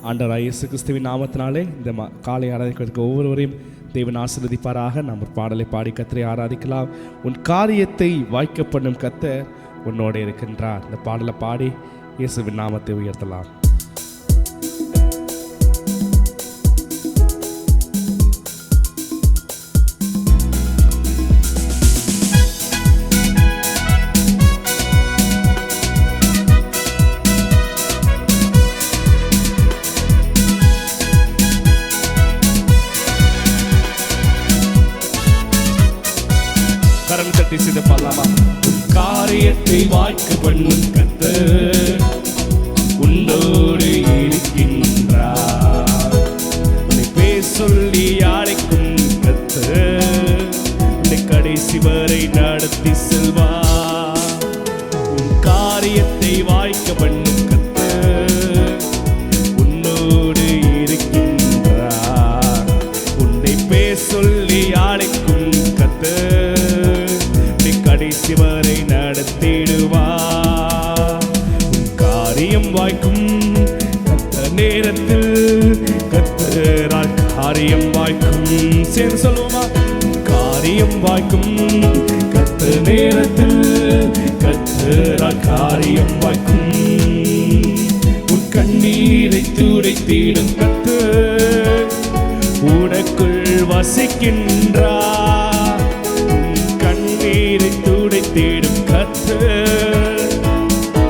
ஆண்டவராகிய இயேசு கிறிஸ்துவின் நாமத்தினாலே இந்த காலை ஆராதிக்கிறதுக்கு ஒவ்வொருவரையும் தேவன் ஆசீர்வதிப்பாராக. நாம் ஒரு பாடலை பாடி கர்த்தரை ஆராதிக்கலாம். உன் காரியத்தை வாய்க்க பண்ணும் கர்த்தர் உன்னோடு இருக்கின்றார். இந்த பாடலை பாடி இயேசுவின் நாமத்தை உயர்த்தலாம். கரம் தட்டி செய்து பாடலாமா? காரியத்தை வாய்க்க பண்ணும் கர்த்தர் உன்னோடு இருக்கின்றார். உன்னை பேர் சொல்லி அழைக்கும் கர்த்தர் உன்னை கடைசி வரை நடத்தி செல்வார். உன் காரியத்தை வாய்க்க பண்ணும் கர்த்தர் உன்னோடு இருக்கின்றார். உன்னை பேர் சொல்லி அழைக்கும் கர்த்தர் கடைசி வரை நடத்திடுவார். உன் காரியம் வாய்க்கும் கத்த நேரத்தில் கர்த்தரால் காரியம் வாய்க்கும். சேர்ந்து சொல்லுவோமா? காரியம் வாய்க்கும் கத்த நேரத்தில் கர்த்தரால் காரியம் வாய்க்கும். உன் கண்ணீரை துடைத்திடும் கர்த்தர் உனக்குள் வசிக்கின்றார். துடைத்திடும் கர்த்தர்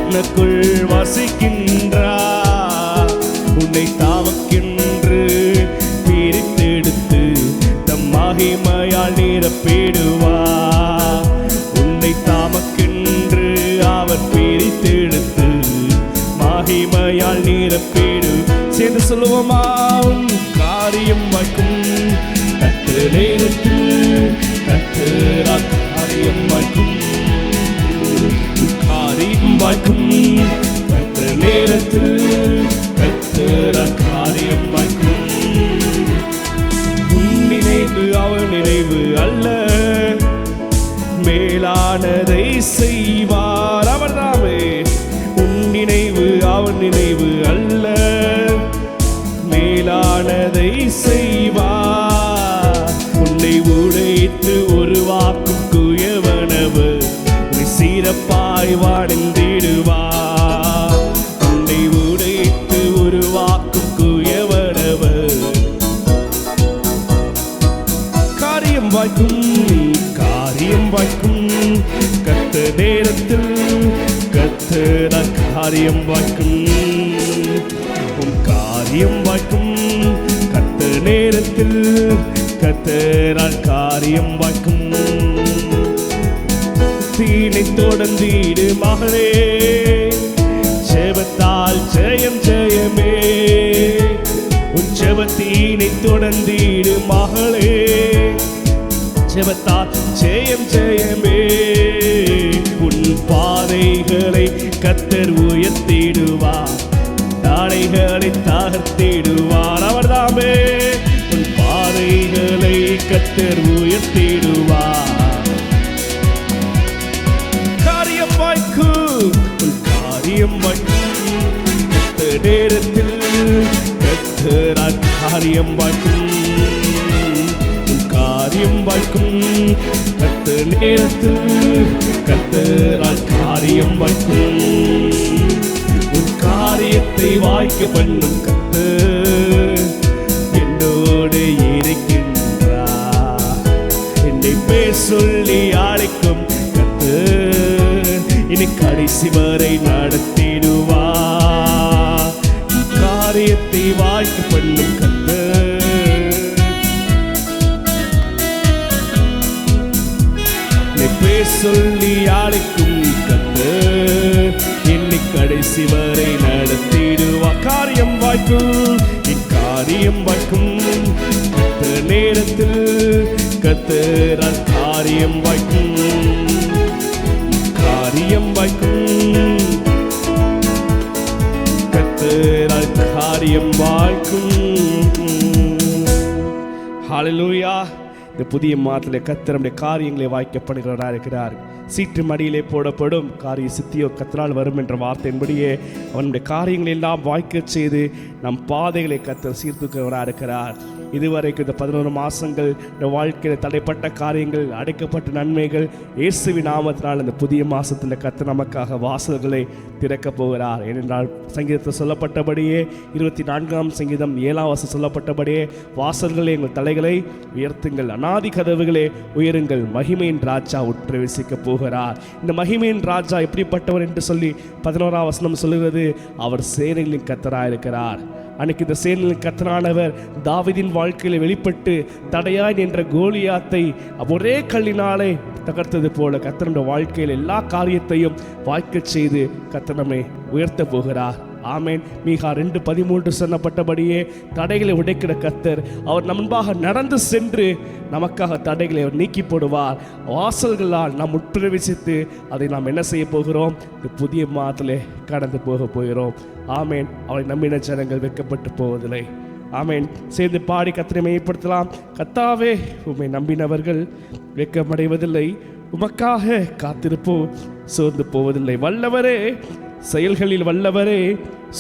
உனக்குள் வசிக்கின்றார். உன்னை தாமக்கென்று பிரித்தெடுத்து தம் மகிமையால் நிரப்பிடுவார். உன்னை தாமக்கென்று அவர் பிரித்தெடுத்து மகிமையால் நிரப்பிடு. சேர்ந்து சொல்லுவோமா? உன் காரியம் வாய்க்கும் கத்த நேரத்தில் கர்த்தரால் காரியம் வாய்க்கும். காரியம் வாய்க்கும் கத்த நேரத்தில் கர்த்தரால் காரியம் வாய்க்கும். உன் நினைவு அவன் நினைவு அல்ல, மேலானதை செய்வார் அவர்தாமே. உன் நினைவு அவன் நினைவு அல்ல, மேலானதை செய்வார். உன்னை உடைத்து உருவாக்கும் குயவனவர் உன்னை சிறப்பாய் வாழ்ந்திடுவார். உன்னை உடைத்து உருவாக்கும் குயவனவர் காரியம் வாய்க்கும். காரியம் வாய்க்கும் கத்த நேரத்தில் கர்த்தரால் காரியம் வாய்க்கும். உன் காரியம் வாய்க்கும் கத்த நேரத்தில் கர்த்தரால் காரியம் வாய்க்கும். தீனை தொடர்ந்தீடு மகளே, ஜெபத்தால் ஜெயம் ஜெயமே. உன் ஜெபத்தீனை தொடர்ந்தீடு மகளே, ஜெபத்தால் ஜெயம் ஜெயமே. உன் பாதைகளை கர்த்தர் உயர்த்திடுவார், தாடைகளை தகர்த்திடுவார் அவர்தாமே. உன் பாதைகளை கர்த்தர் உயர்த்திடுவார். காரியம் வாய்க்கும் உன் காரியம் வாய்க்கும் கத்த நேரத்தில் கர்த்தரால் காரியம் வாய்க்கும். உன் காரியம் வாய்க்கும் கத்த நேரத்தில் கர்த்தரால் காரியம் வாய்க்கும். உன் காரியத்தை வாய்க்க பண்ணும் கர்த்தர் என்னோடு இருக்கின்றார். என்னை பேர் சொல்லி அழைக்கும் கர்த்தர் இனி கடைசி வரை நடத்திடுவார். காரியத்தை வாய்க்க பண்ணும் கர்த்தர் என்னை பேர் சொல்லி அழைக்கும் கர்த்தர் என்னை கடைசி வரை நடத்திடுவார். காரியம் வாய்க்கும் இக்காரியம் வாய்க்கும் கத்த நேரத்தில் கர்த்தரால் காரியம் வாய்க்கும். காரியம் வாய்க்கும் கர்த்தரால் காரியம் வாய்க்கும். ஹல்லேலூயா. இந்த புதிய மாதத்திலே கர்த்தர் நம்முடைய காரியங்களை வாய்க்க பண்ணுகிறவராக இருக்கிறார். சீட்டு மடியிலே போடப்படும் காரிய சித்தியோ கர்த்தரால் வரும் என்ற வார்த்தையின்படியே அவனுடைய காரியங்களை எல்லாம் வாய்க்கச் செய்து நம் பாதைகளை கர்த்தர் சீர்தூக்கவராக இருக்கிறார். இதுவரைக்கும் இந்த 11 மாதங்கள் இந்த வாழ்க்கையில் தடைப்பட்ட காரியங்கள், அடைக்கப்பட்ட நன்மைகள் இயேசுவின் நாமத்தினால் இந்த புதிய மாதத்தில் கர்த்தர் நமக்காக வாசல்களை திறக்கப் போகிறார். ஏனென்றால் சங்கீதத்தில் சொல்லப்பட்டபடியே 24ஆம் சங்கீதம் 7ஆம் வசனம் சொல்லப்பட்டபடியே வாசல்களே எங்கள் தலைகளை உயர்த்துங்கள், அநாதி கதவுகளே உயருங்கள், மகிமையின் ராஜா உட்பிரவேசிக்கப் போகிறார். இந்த மகிமையின் ராஜா எப்படிப்பட்டவர் என்று சொல்லி 11ஆம் வசனம் சொல்லுகிறது, அவர் சேனைகளின் கர்த்தராக இருக்கிறார். அன்னைக்கு இந்த சேனைகளின் கர்த்தரானவர் தாவீதின் வாழ்க்கையில் வெளிப்பட்டு தடையாய் நின்ற கோலியாத்தை ஒரே கல்லினாலே தகர்த்தது போல கர்த்தருடைய வாழ்க்கையில் எல்லா காரியத்தையும் வாய்க்கச் செய்து கர்த்தர் நம்மை உயர்த்த போகிறார். ஆமேன். மீகா 2:13 சொன்னப்பட்டபடியே தடைகளை உடைக்கிற கர்த்தர் அவர் முன்பாக நடந்து சென்று நமக்காக தடைகளை அவர் நீக்கி போடுவார். வாசல்களால் நாம் உட்பிரவேசித்து அதை நாம் என்ன செய்ய போகிறோம்? இந்த புதிய மாதத்திலே கடந்து போகிறோம். ஆமேன். அவரை நம்பின ஜனங்கள் வெட்கப்பட்டு போவதில்லை. ஆமேன். சேர்ந்து பாடி கர்த்தரை மையப்படுத்தலாம். கர்த்தாவே, உம்மை நம்பினவர்கள் வெட்கமடைவதில்லை, உமக்காக காத்திருப்போம் சோர்ந்து போவதில்லை. வல்லவரே, செயல்களில் வல்லவரே,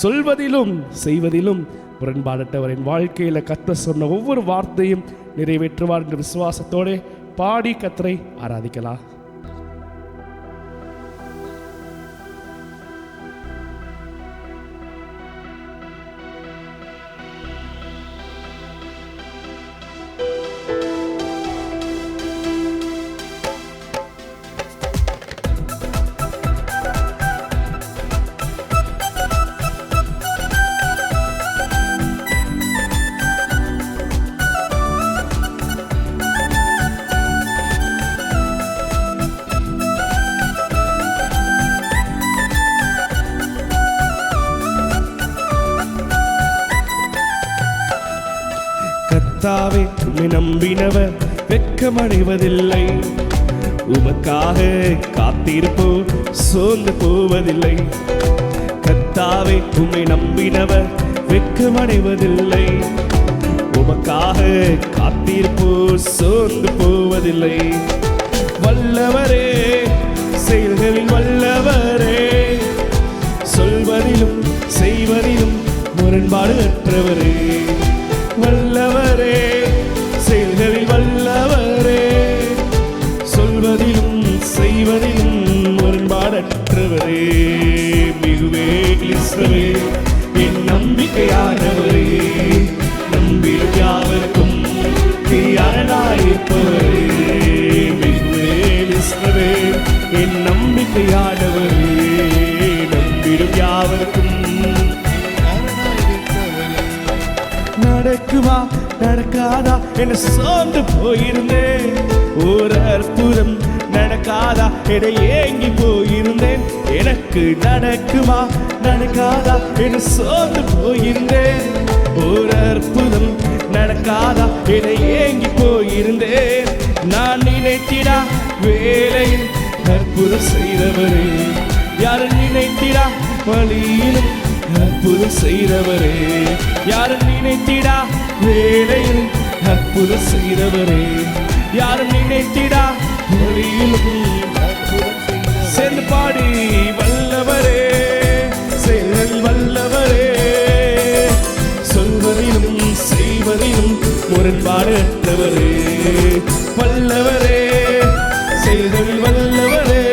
சொல்வதிலும் செய்வதிலும் முரண்பாடற்றவரின் வாழ்க்கையில் கர்த்தர் சொன்ன ஒவ்வொரு வார்த்தையும் நிறைவேற்றுவார் என்ற விசுவாசத்தோடு பாடி கர்த்தரை ஆராதிக்கலாம். கர்த்தாவே, உம்மை நம்பினவர் வெட்கமடைவதில்லை, உமக்காக காத்திருப்போம் சோர்ந்து போவதில்லை. கர்த்தாவே, உம்மை நம்பினவர் வெட்கமடைவதில்லை, உமக்காக காத்திருப்போம் சோர்ந்து போவதில்லை. வல்லவரே, செயல்களில் வல்லவரே, சொல்வதிலும் செய்வதிலும் முரண்பாடு அற்றவரே. வல்லவரே, செயல்களில் வல்லவரே, சொல்வதிலும் செய்வதிலும் முரண்பாடற்றவரே. மிகுவே கிறிஸ்துவே, என் நம்பிக்கையானவரே, நம்பிடும் யாவருக்கும் அரணாயிருப்பவரே. மிகுவே கிறிஸ்துவே, என் நம்பிக்கையானவரே, நம்பிடும் யாவருக்கும் நடக்குமா நடக்காதா என சோர்ந்து போயிருந்தேன். ஒரு அற்புதம் நடக்காதா என ஏங்கி போயிருந்தேன். எனக்கு நடக்குமா நடக்காதா என சோர்ந்து போயிருந்தேன். ஒரு அற்புதம் நடக்காதா என ஏங்கி போயிருந்தேன். நான் நினைத்திடா வேலையில் அற்புதம் செய்தவரே, யாரும் நினைத்திடா வழியிலும் அற்புதம் செய்தவரே, யாரும் நினைத்திடா வேலையில் அற்புதம் செய்தவரே, யாரும் நினைத்திடா வழியிலும் சேர்ந்து பாடி. வல்லவரே, செயல் வல்லவரே, சொல்வதிலும் செய்வதிலும் முரண்பாடு அற்றவரே. வல்லவரே, செயல் வல்லவரே,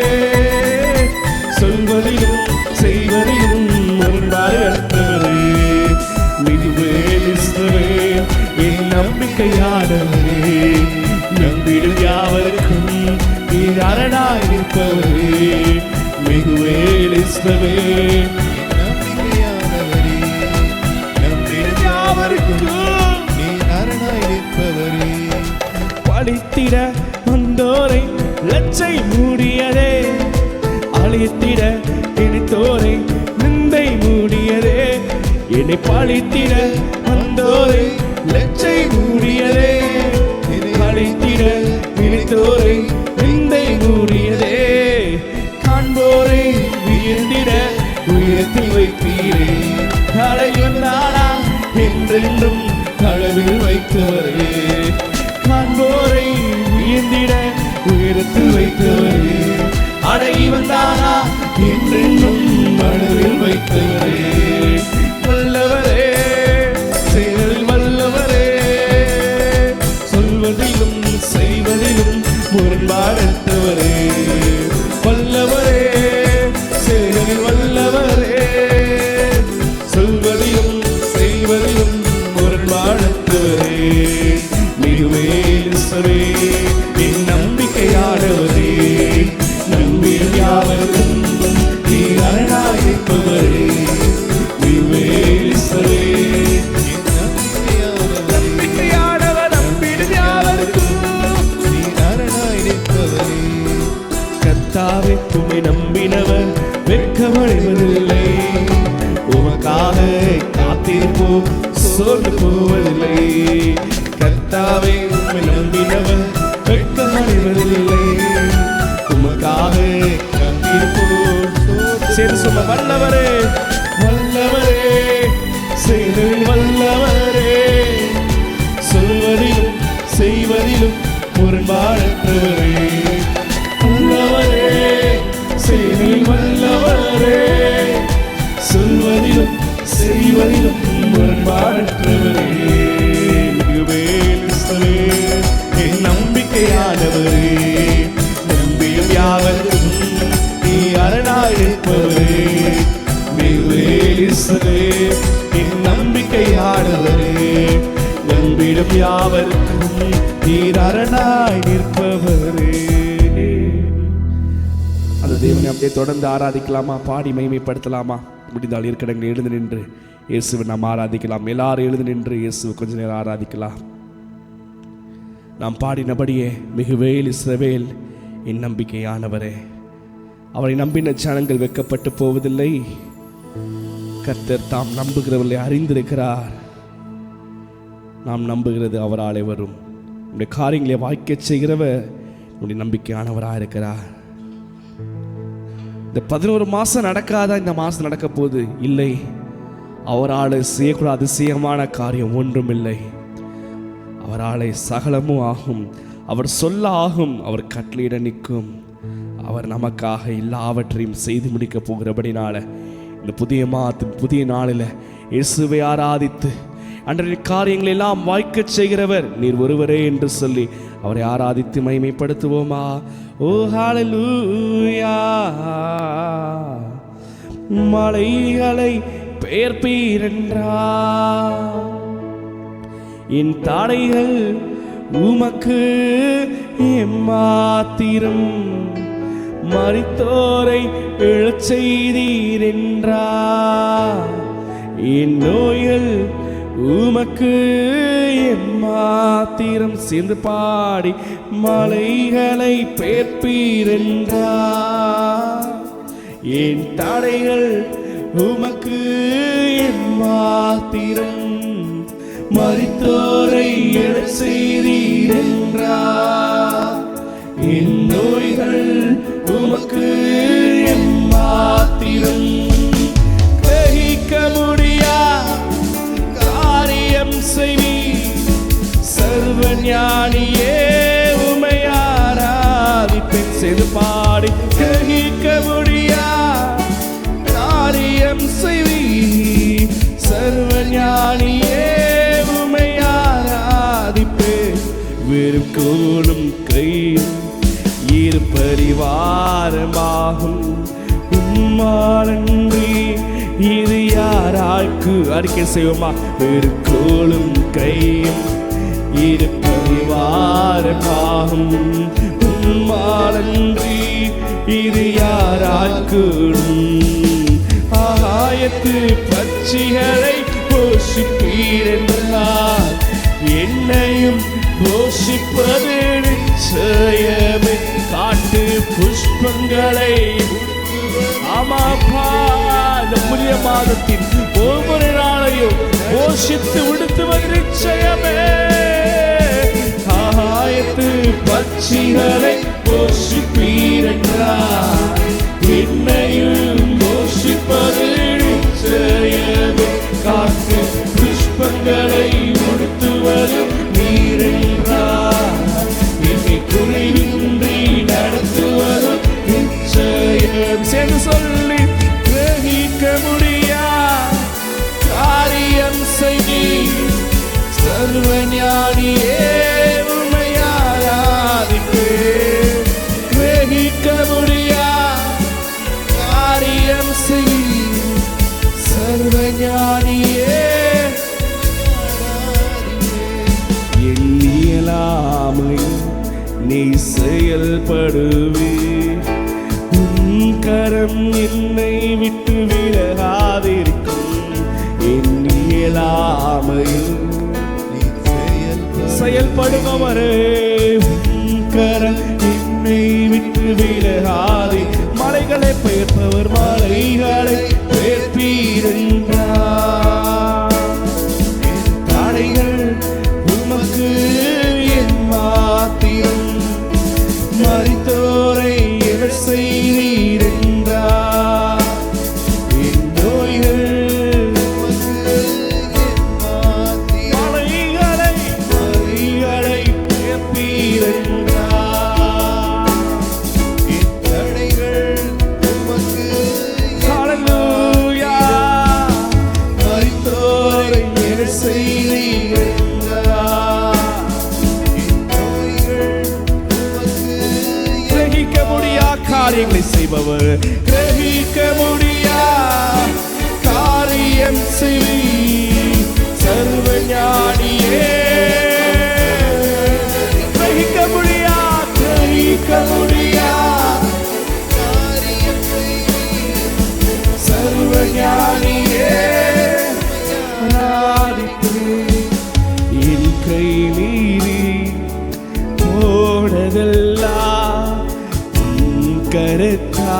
சொல்வதிலும் செய்வதிலும் முரண்பாடு அற்றவரே. மிகுவே கிறிஸ்துவே, என் நம்பிக்கையானவரே, நம்பிடும் யாவருக்கும் நீர் அரணாயிருப்பவரே. மிகுவே கிறிஸ்துவே, நம்பிக்கையானவரே, நம்பிடும் யாவருக்கும் நீர் அரணாயிருப்பவரே. பழித்திட வந்தோரை லச்சை மூடியதே, அழித்திட நினைத்தோரை நிந்தை மூடியதே. என்னை பழித்திட வந்தோரை லச்சை மூடியதே, அழித்திட நினைத்தோரை நிந்தை மூடியதே. காண்போரை உயர்ந்திட உயரத்தில் வைப்பீரே, அலைவந்தானா என்றென்றும் அளவில் வைத்தவரே. காண்போரை உயர்ந்திட உயரத்தில் வைத்தவரே, அடங்கி வந்தாரா என்றென்றும் மனதில் வைத்தவரே, வல்லவரே செயலில் வல்லவரே, சொல்வதிலும் செய்வதிலும் முரண்பாடற்றவரே, வல்லவரே செயலில் வல்லவரே, சொல்வதிலும் செய்வதிலும் முரண்பாடற்றவரே, மிகுவேலுசரே என் நம்பிக்கையானவரே, நம்பியும் யாவருக்கும் நீர் அரணாயிருப்பவரே, மிகுவேலுசரே நம்பிக்கையானவர், நம்பிடும் யாவருக்கும் நீர் அரணாயிருப்பவரே. கர்த்தாவே உம்மை நம்பினவர் வெட்கமடைவதில்லை, உமக்காக காத்திருப்போம் சோர்ந்து போவதில்லை. கர்த்தாவே உம்மை நம்பினவர் வெட்கமடைவதில்லை, உமக்காக காத்திருப்போம் சேர்ந்து சொல்ல வல்லவரே, வல்லவரே செயலில் வல்லவரே, சொல்வதிலும் செய்வதிலும் முரண்பாடற்றவரே, வல்லவரே செயலில் வல்லவரே, சொல்வதிலும் செய்வதிலும் முரண்பாடற்றவரே, மிகுவேலுசரே என் நம்பிக்கையானவரே, நம்பியும் யாவருக்கும் நீர் அரணாயிருப்பவரே, மிகுவேலுசரே என் நம்பிக்கையானவரே, நம்பிடும் யாவருக்கும் நீர் அரணாய் நிற்பவரே. அந்த தேவனை அப்படியே தொடர்ந்து ஆராதிக்கலாமா, பாடி மகிமைப்படுத்தலாமா? முடிந்தால் இருக்கடங்கள் எழுந்து நின்று இயேசுவை நாம் ஆராதிக்கலாம். எல்லாரும் எழுந்து நின்று இயேசுவை கொஞ்ச நேரம் ஆராதிக்கலாம். நாம் பாடினபடியே மிகுவேல் இஸ்ரவேல் என் நம்பிக்கையானவரே, அவரை நம்பின ஜனங்கள் வெட்கப்பட்டு போவதில்லை. கர்த்தர் தாம் நம்புகிறவர்களை அறிந்திருக்கிறார். நாம் நம்புகிறது அவராலே வரும். நம்முடைய காரியங்களை வாய்க்க செய்கிறவர் நம்முடைய நம்பிக்கையானவராக இருக்கிறார். இந்த 11 மாதம் நடக்காதா? இந்த மாதம் நடக்க போகுது இல்லை. அவரால் செய்யக்கூட அதிசயமான காரியம் ஒன்றும் இல்லை. அவராலே சகலமும் ஆகும். அவர் சொல்ல ஆகும். அவர் கட்டளையிட நிற்கும். அவர் நமக்காக எல்லாவற்றையும் செய்து முடிக்க போகிறபடினால இந்த புதிய நாளில் இயேசுவை ஆராதித்து அன்றைய காரியங்களை எல்லாம் வாய்க்க செய்கிறவர் நீர் ஒருவரே என்று சொல்லி அவரை ஆராதித்து மகிமைப்படுத்துவோமா? ஓ ஹல்லேலூயா. மலைகளை பெயர்ப்பீரென்றார், என் தடைகள் உமக்கு எம்மாத்திரம், மரித்தோரை எழச் செய்தீர் என்றார், என் நோய்கள் உமக்கு எம்மாத்திரம். சேர்ந்து பாடி மலைகளை பெயர்ப்பீர் என்றார், என் தடைகள் உமக்கு எம்மாத்திரம், மரித்தோரை எழச் செய்தீர் என்றார், என் நோய்கள் உமக்கு எம்மாத்திரம். கிரகிக்க முடியா காரியம் செய்வீர், சர்வஞானியே உம்மை ஆராதிப்பேன். செய்து பாடி கிரகிக்க முடியா காரியம் செய்வீர், சர்வஞானியே உம்மை ஆராதிப்பேன். வெறும் கோலும் கையும் இரு பரிவாரமாகும், உம்மாலன்றி இது யாராக்கு. அறிக்கை செய்வோமா? வெறும் கோலும் கையும் இரு பரிவாரமாகும், உம்மாலன்றி இது யாராக்கும். ஆகாயத்து பட்சிகளை போஷிப்பீர் என்றார், என்னையும் போஷிப்பது நிச்சயமே. காட்டு புஷ்பங்களை ஆமாப்பா, இந்த புதிய மாதத்தின் ஒவ்வொரு நாளையும் போஷித்து விடுத்துவது நிச்சயமே. ஆகாயத்து பட்சிகளை போஷிப்பீர் என்றார், என்னையும் போஷிப்பது நிச்சயமே. காட்டு புஷ்பங்களை உடுத்துவது நீர் என்றார், என்னை குறைவின்றி நடத்துவது நிச்சயமே. ஞானியே உம்மை ஆராதிப்பேன். கிரகிக்க முடியா காரியம் செய்யும் சர்வ ஞானியே எண்ணியலாமை நீ செயல்படுவே. உன் கரம் என்னை விட்டு விலகாதிருக்கும். எண்ணியலாமையில் செயல்படுபவரே உன் கரம் என்னை விட்டு விலகாதே. மலைகளை பெயர்ப்பவர் மலைகளை பெயர்ப்பீரென்றார். தடைகள் உமக்கு என் மாத்திரம். மரித்தோரை எவர் செய்தீரென்றார். என் நோய்கள் மலைகளை பெயர்ப்பீரென்றார். என் தடைகள் உமக்கு ஹல்லேலூயா. மரித்தோரை எவர் செய்தீரென்றார். என் நோய்கள் உமக்கு கிரகிக்க முடியா காரியங்களை செய்பவர். கிரகிக்க முடியா காரியம் செய்வீர் சர்வ ஞானியே. கிரகிக்க முடியா காரியம் செய்வீர் சர்வ ஞானியே. ஆராதிப்பேன். என் கை மீறி போனதெல்லாம் உன் கருத்தா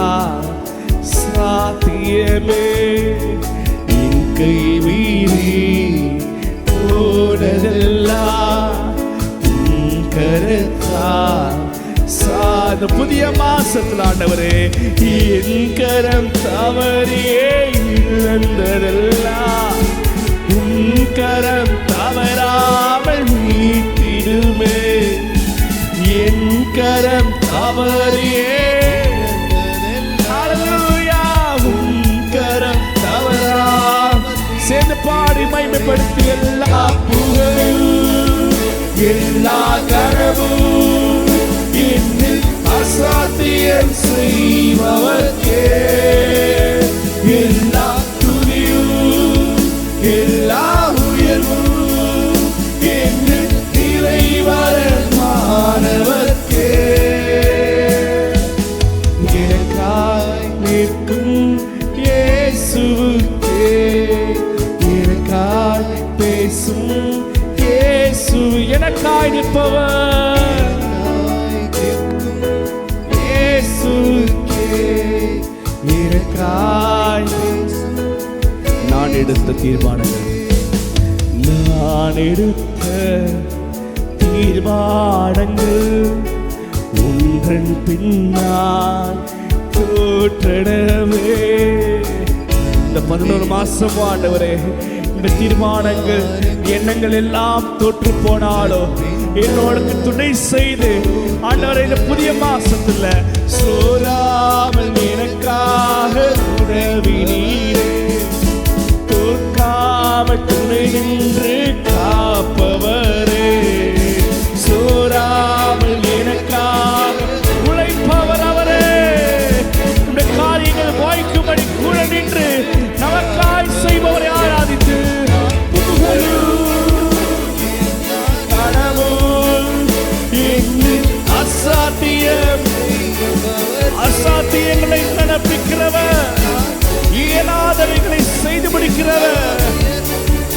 சாத்தியமே. என் கை மீறி போனதெல்லாம் உன் கருத்தா சாத. புதிய மாசத்தில் ஆண்டவரே என் கரம் தவறியே இழந்ததெல்லாம் உன் கரம் தவறாமல் மீட்டிடுமே. என் கரம் தவறியே ஹல்லேலூயா. உன் கரம் தவறாமல் சேர்ந்து பாடி மகிமைப்படுத்தி எல்லா புகழும் எல்லா கனவும் என்னில் அசாத்தியம் செய்பவர்க்கே. எல்லா துதியும் எல்லா உயர்வும் என்னில் இறைவரமானவர்க்கே. எனக்காய் நிற்கும் இயேசுவுக்கே. எனக்காய் பேசும் இயேசு. எனக்காய் நிற்பவர் இயேசுவுக்கே. எனக்காய் நான் எடுத்த தீர்மானங்கள் ஒன்றன் பின்னால் தோற்றடவே. இந்த 11 மாசம் ஆண்டவரே இந்த தீர்மானங்கள் எண்ணங்கள் எல்லாம் தோற்று போனாலோ என்னோட துணை செய்து ஆண்டவரே இந்த புதிய மாசத்துல சோராமல் எனக்காக உதவினீரே. தோற்காமல் துணை நின்று காப்பவரே. சோராமல் எனக்காக உழைப்பவர் அவரே. இந்த காரியங்கள் வாய்க்கும்படி கூட நின்று நமக்காய் செய்பவரை ஆராதித்து அசாத்தியங்களை நடப்பிக்கிறவர். இயலாதவைகளை செய்து முடிக்கிறவர்.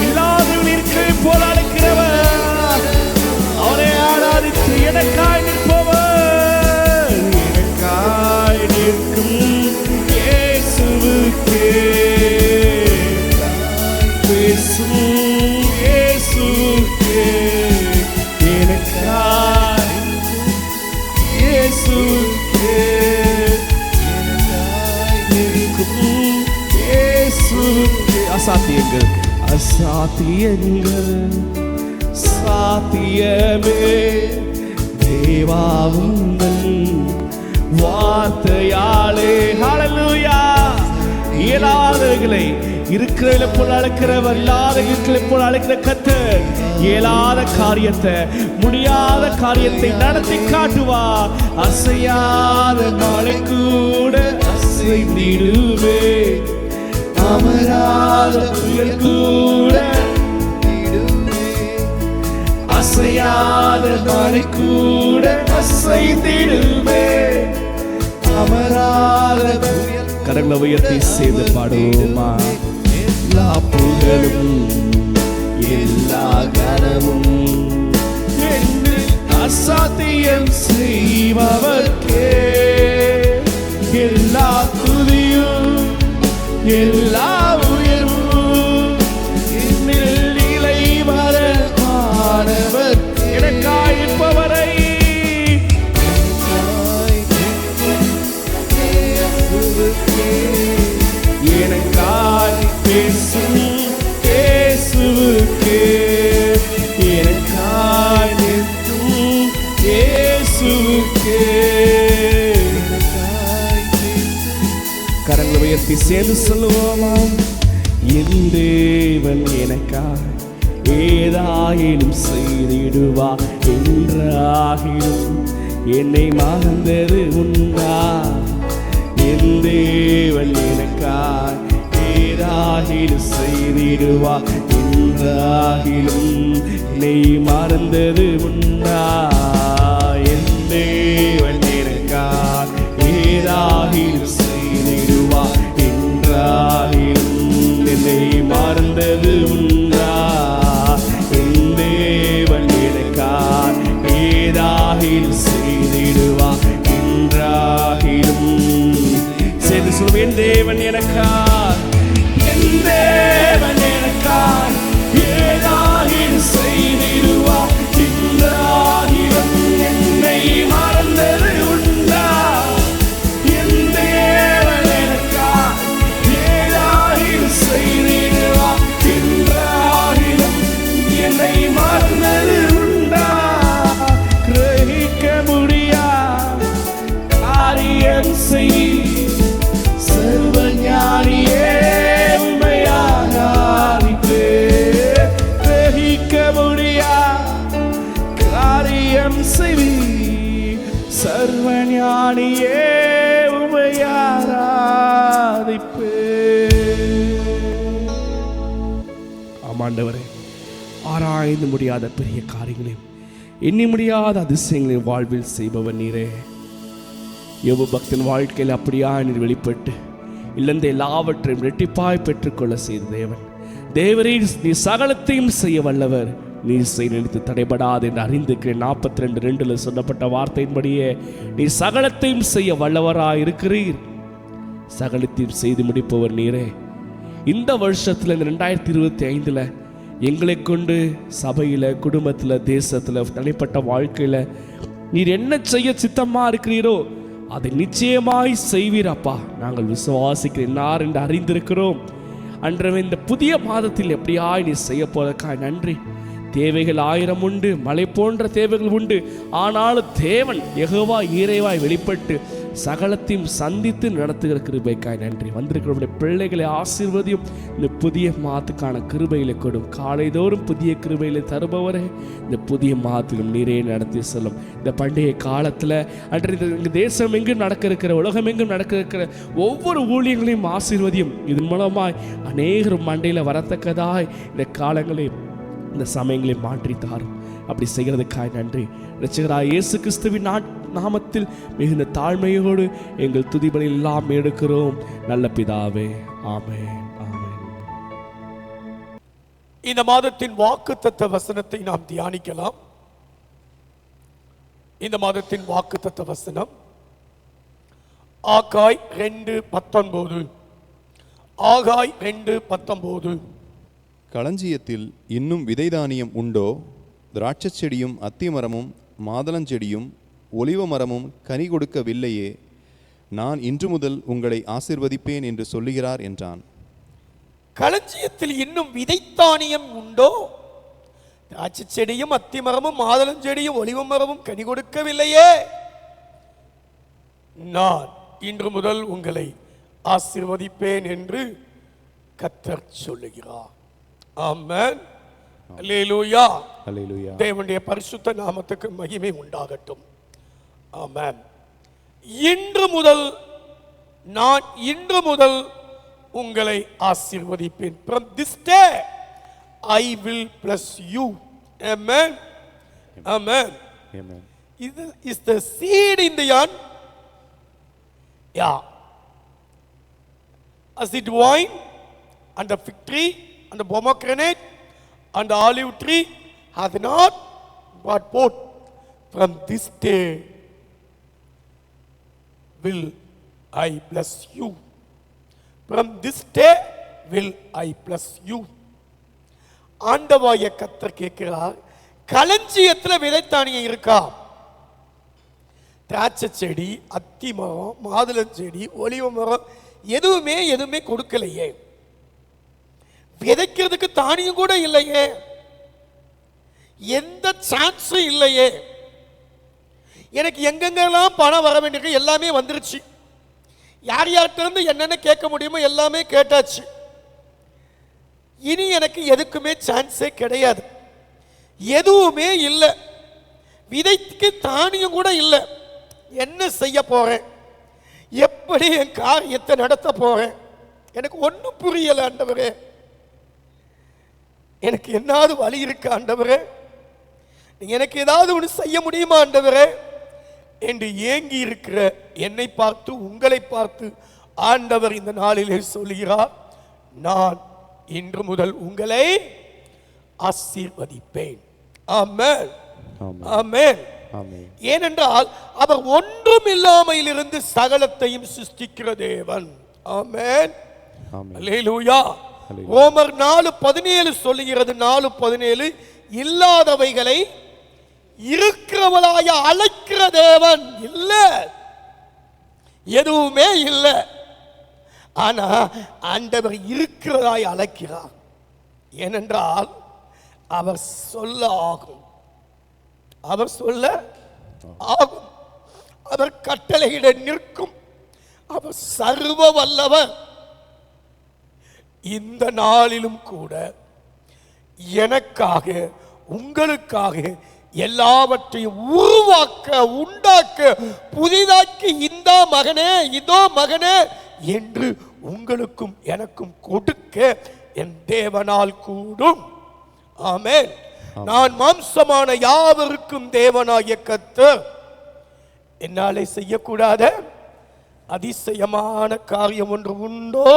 இல்லாதவர்கள் இருக்கை போல அழைக்கிறவர். அவரை ஆராதித்து எனக்காய் நிற்பவர். எனக்காய் நிற்கும் இயேசுவுக்கே. பேசும் இயேசுவுக்கே. எனக்காய் இயேசுவுக்கே. அசாத்தியங்கள் அசாத்தியங்கள் சாத்தியமே. தேவாவுங்கள் வார்த்தையாலே ஹல்லேலூயா. இயலாதவைகளை இருக்கிற போல் அழைக்கிறவர், இல்லாத இருக்கிற போல் அழைக்கிற கர்த்தர் இயலாத காரியத்தை, முடியாத காரியத்தை நடத்தி காட்டுவா. அசையாத மலை கூட அசைந்திடுவே, அமராத புயல் கூட அசையாத மலை கூட அசைந்திடுவே, அமராத புயல். கரங்களை உயர்த்தி சேர்ந்து பாடுவோமா? எல்லா புகழும் எல்லா கனமும் என்று அசாத்தியம் செய்பவர்க்கே எல்லா துதியும் எல்லா உயர்வும் என்னில் நிலை வரமானவர் எனக்காயிருப்பவரை எனக்காய் பேசும் இயேசுவுக்கே, எனக்காய் நிற்கும் இயேசுவுக்கே. கரங்களை உயர்த்தி சேர்ந்து சொல்லுவோமா? என் தேவன் எனக்காய் ஏதாயிலும் செய்திடுவா, என்றாகிலும் என்னை மறந்தது உண்டா? என் தேவன் எனக்காய் ஏதாகிலும் செய்திடுவா, என்றாகிலும் என்னை மறந்தது உண்டா? என் தேவன் எனக்காய் ஏதாகிலும் செய்திடுவா, என்றாகிலும் என்னை மறந்தது உண்டா? என் தேவன் எனக்காய் ஏதாகிலும் செய்திடுவா, என்றாகிலும். சேர்ந்து சொல்லுவோம், என் தேவன் எனக்காய், என் தேவன் எனக்காய் ஏதாகிலும் செய்திடுவா, என்றாகிலும் என்னை மறந்தது உண்டா? என் தேவன் எனக்காய் ஏதாகிலும் செய்திடுவா, என்றாகிலும் என்னை மறந்தது உண்டா? கிரகிக்க முடியா காரியம் செய் சர்வஞானியே, உம்மையாக ஆராதிப்பேன். கிரகிக்க முடியா காரியம் செய் சர்வஞானியே, உம்மையாக ஆராதிப்பேன். ஆமாண்டவரே, ஆராய்ந்து முடியாத பெரிய காரியங்களையும் எண்ணி முடியாத அதிசயங்களையும் வாழ்வில் செய்பவர் நீரே. யோபு பக்தன் வாழ்க்கையில் அப்படியா நீர் வெளிப்பட்டு இழந்த எல்லாவற்றையும் இரட்டிப்பாய் பெற்றுக்கொள்ள செய்த தேவன். தேவரே, நீ சகலத்தையும் செய்ய வல்லவர், நீ செய்ய நினைத்து தடைபடாது என்று அறிந்திருக்கிறேன். 42:2 சொல்லப்பட்ட வார்த்தையின்படியே நீ சகலத்தையும் செய்ய வல்லவராய் இருக்கிறீர். சகலத்தையும் செய்து முடிப்பவர் நீரே. இந்த வருஷத்துல, இந்த 2025 எங்களை கொண்டு சபையில, குடும்பத்துல, தேசத்துல, தனிப்பட்ட வாழ்க்கையில நீர் என்ன செய்ய சித்தமா இருக்கிறீரோ அதை நிச்சயமாய் செய்வீரப்பா. நாங்கள் விசுவாசிக்கிறேன் என்று அறிந்திருக்கிறோம். அன்றவே இந்த புதிய மாதத்தில் எப்படியாய் நீ செய்ய போவதற்காக நன்றி. தேவைகள் 1000 உண்டு, மலை போன்ற தேவைகள் உண்டு. ஆனாலும் தேவன் யெகோவா ஈரேவாய் வெளிப்பட்டு சகலத்தையும் சந்தித்து நடத்துகிற கிருபைக்காய் நன்றி. வந்திருக்கிற பிள்ளைகளை ஆசீர்வதியும். இந்த புதிய மாதத்துக்கான கிருபையில கொடும். காலைதோறும் புதிய கிருபையில தருபவரே, இந்த புதிய மாதத்திலும் நீரே நடத்தி செல்லும். இந்த பண்டிகை காலத்தில் அன்று தேசம் எங்கும் நடக்க இருக்கிற, உலகம் எங்கும் நடக்க இருக்கிற ஒவ்வொரு ஊழியங்களையும் ஆசீர்வதியும். இதன் மூலமாய் அநேகரும் மண்டையில் வரத்தக்கதாய் இந்த காலங்களை, இந்த சமயங்களை மாற்றி தாரும். அப்படி செய்கிறதுக்காக நன்றி. இரட்சகராகிய இயேசு கிறிஸ்துவின் நாமத்தில் மிகுந்த தாழ்மையோடு எங்கள் துதிபலி எல்லாம் எடுக்கிறோம் நல்ல பிதாவே. ஆமென், ஆமென். இந்த மாதத்தின் வாக்குத்தத்த வசனத்தை நாம் தியானிக்கலாம். இந்த மாதத்தின் வாக்குத்தத்த வசனம் ஆகாய் 2:19. ஆகாய் 2:19. களஞ்சியத்தில் இன்னும் விதைதானியம் உண்டோ? திராட்சை செடியும் அத்திமரமும் மாதளஞ்செடியும் ஒலிவ மரமும் கனி கொடுக்கவில்லையே. நான் இன்று முதல் உங்களை ஆசீர்வதிப்பேன் என்று சொல்லுகிறார் என்றான். களஞ்சியத்தில் இன்னும் விதைத்தானியம் உண்டோ? திராட்சை செடியும் அத்திமரமும் மாதளஞ்செடியும் ஒலிவ மரமும் கனி கொடுக்கவில்லையே. நான் இன்று முதல் உங்களை ஆசீர்வதிப்பேன் என்று கர்த்தர் சொல்லுகிறார். ஆமென். அல்லேலூயா. அல்லேலூயா. தேவனுடைய பரிசுத்த நாமத்துக்கு மகிமை உண்டாகட்டும். ஆமென். நான் இன்று முதல் உங்களை ஆசீர்வதிப்பேன். From this day I will bless you. Amen. Amen. Amen. Is the seed in the yarn? Yeah. As the wine and the fig tree and the pomegranate and the olive tree hath not brought forth, from this day will I bless you. From this day will I bless you. ஆண்டவராகிய கர்த்தர் கேட்கிறார், களஞ்சியத்துல விதைத்தானியம் இருக்கா? திராட்சை செடி, அத்தி மரம், மாதுளம் செடி, ஒலிவ மரம் எதுவுமே கொடுக்கலையே. விதைக்கிறதுக்கு தானியம் கூட இல்லையே. எந்த சான்ஸும் இல்லையே. எனக்கு எங்கெங்கெல்லாம் பணம் வர வேண்டியிருக்கு எல்லாமே வந்துருச்சு. யார் யார்கிட்ட இருந்து என்னென்ன கேட்க முடியுமோ எல்லாமே கேட்டாச்சு. இனி எனக்கு எதுக்குமே சான்ஸே கிடையாது. எதுவுமே இல்லை. விதைக்கு தானியம் கூட இல்லை. என்ன செய்ய போறேன்? எப்படி என் காரியத்தை நடத்த போறேன்? எனக்கு ஒன்றும் புரியல ஆண்டவரே. எனக்கு என்னாவது வழி இருக்கா ஆண்டவரே? நீங்க எனக்கு ஏதாவது ஒன்று செய்ய முடியுமா ஆண்டவரே என்று ஏங்கி இருக்கிற என்னை பார்த்து, உங்களை பார்த்து ஆண்டவர் இந்த நாளிலே சொல்கிறார், நான் இன்று முதல் உங்களை ஆசீர்வதிப்பேன். ஆமென். ஆமென். ஏனென்றால் அவர் ஒன்றும் இல்லாமையில் இருந்து சகலத்தையும் சிருஷ்டிக்கிற தேவன். ஆமென். அல்லேலூயா. ரோமர் 4:17 சொல்லுகிறது, 4:17, இல்லாதவைகளை இருக்கிறவளாய அழைக்கிற தேவன். இல்ல, எதுவுமே இல்லை. ஆனா ஆண்டவர் இருக்கிறதாய் அழைக்கிறார். ஏனென்றால் அவர் சொல்ல ஆகும். அவர் சொல்ல ஆகும். அவர் கட்டளையிட நிற்கும். அவர் சர்வ வல்லவர். இந்த நாளிலும் கூட எனக்காக, உங்களுக்காக எல்லாவற்றையும் உருவாக்க, உண்டாக்க, புதிதாக்கி, இந்த மகனே, இதோ மகனே என்று உங்களுக்கும் எனக்கும் கொடுக்க என் தேவனால் கூடும். ஆமென். நான் மாம்சமான யாவருக்கும் தேவனாகிய கர்த்தர் என்னாலே செய்யக்கூடாத அதிசயமான காரியம் ஒன்று உண்டோ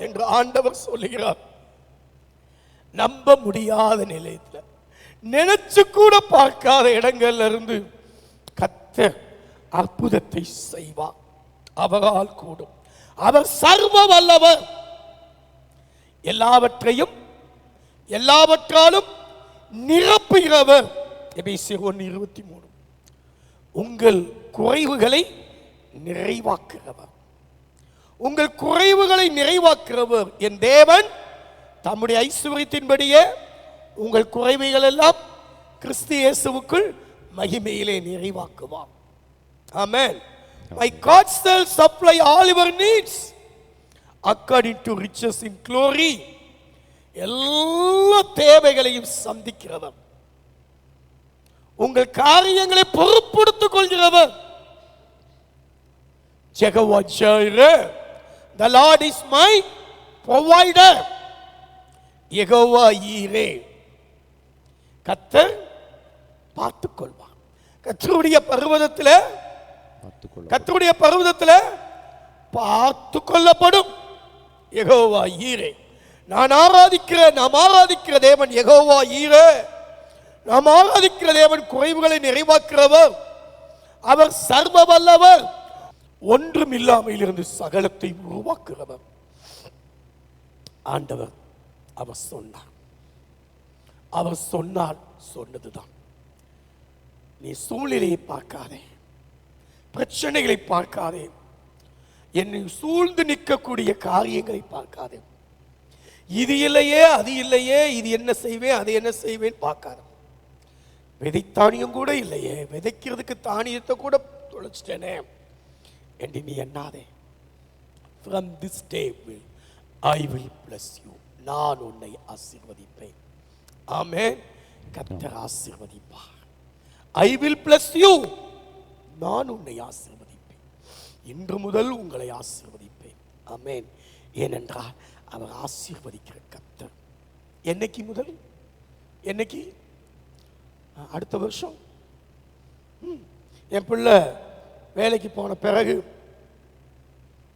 என்று ஆண்டவர் சொல்லுகிறார். நம்ப முடியாத நிலையத்தில், நினைச்சு கூட பார்க்காத இடங்கள்ல இருந்து கர்த்தர் அற்புதத்தை செய்வார். அவரால் கூடும். அவர் சர்வ வல்லவர். எல்லாவற்றாலும் நிரப்புகிறவர். எபேசியர் 1:23. உங்கள் குறைவுகளை நிறைவாக்குகிறவர். உங்கள் குறைவுகளை நிறைவாக்குகிறவர் என் தேவன் தம்முடைய ஐஸ்வரியத்தின்படியே உங்கள் குறைவுகள் எல்லாம் கிறிஸ்து இயேசுவுக்குள் மகிமையிலே நிறைவாக்குவார். ஆமென். My God shall supply all your needs according to riches in glory. எல்லா தேவைகளையும் சந்திக்கிறவர். உங்கள் காரியங்களை பொறுப்படுத்திக் கொள்கிறவர். Jehovah Jireh, the Lord is my provider. Jehovah Jireh, கர்த்தர் பார்த்துக் கொள்வார். கர்த்தருடைய பர்வதத்தில் பார்த்து கொள்ளப்படும். யெகோவா ஈரே. நாம் ஆராதிக்கிற தேவன் யெகோவா ஈரே. நாம் ஆராதிக்கிற தேவன் குறைவுகளை நிறைவாக்குறவர். அவர் சர்வ வல்லவர். ஒன்றும் இல்லாமையில் இருந்து சகலத்தை உருவாக்குறவர். ஆண்டவர் அவர் சொன்னார், சொன்னதுதான். நீ சூழ்நிலையை பார்க்காதே, பிரச்சனைகளை பார்க்காதே, என்னை சூழ்ந்து நிற்கக்கூடிய காரியங்களை பார்க்காதே. இது இல்லையே, அது இல்லையே, இது என்ன செய்வேன், அது என்ன செய்வேன் பார்க்காத. விதைத்தானியம் கூட இல்லையே, விதைக்கிறதுக்கு தானியத்தை கூட தொலைச்சிட்டேனே என்று நீ எண்ணாதே. From this day will I will bless you. நான் உன்னை ஆசீர்வதிப்பேன். ஆமென். கர்த்தர் ஆசீர்வதிப்பார். I will bless you. நான் உன்னை ஆசீர்வதிப்பேன். இன்று முதல் உங்களை ஆசீர்வதிப்பேன். ஆமென். ஏனென்றால் அவர் ஆசீர்வதிக்கிற கர்த்தர். என்னைக்கு முதல்? என்னைக்கு? அடுத்த வருஷம். என் பிள்ளை வேலைக்கு போன பிறகு,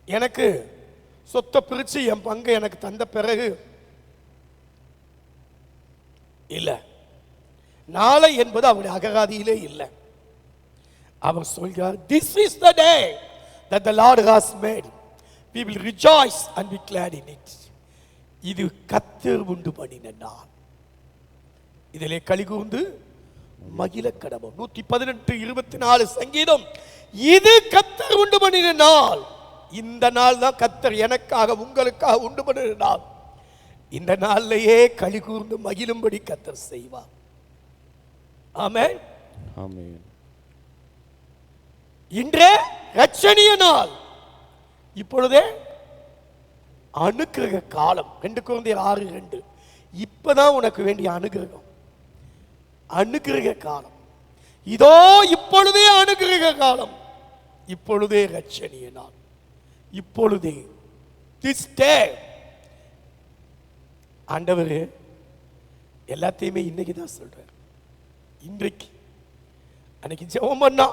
எனக்கு சொத்தை பிரித்து என் பங்கை எனக்கு தந்த பிறகு இல்லை, நாளை என்பது அவருடைய அகராதியிலே இல்லை. அவர் சொல்கிறார், this is the day that the Lord has made, we will rejoice and be glad in it. இது கர்த்தர் உண்டு பண்ணின நாள், இதிலே களிகூர்ந்து மகிழ கடவோம். 118:24 சங்கீதம். இது கர்த்தர் உண்டு பண்ணின நாள். இந்த நாள் தான் கர்த்தர் எனக்காக உங்களுக்காக உண்டு பண்ணின நாள். இந்த நாளிலேயே களிகூர்ந்து மகிழும்படி கர்த்தர் செய்வார். ஆமென். ஆமென். இன்றே இரட்சணிய நாள். இப்பொழுதே அனுக்கிரக காலம். 2 கொரிந்தியர் 6:2. இப்பதான் உனக்கு வேண்டிய அனுகிரகம், அனுகிரக காலம். இதோ இப்பொழுதே அனுகிரக காலம், இப்பொழுதே இரட்சணிய நாள், இப்பொழுதே. this day. ஆண்டவர் எல்லாத்தையுமே இன்னைக்கு தான் சொல்றார். இன்றைக்கு. அன்னைக்கு ஜெபம் பண்ணா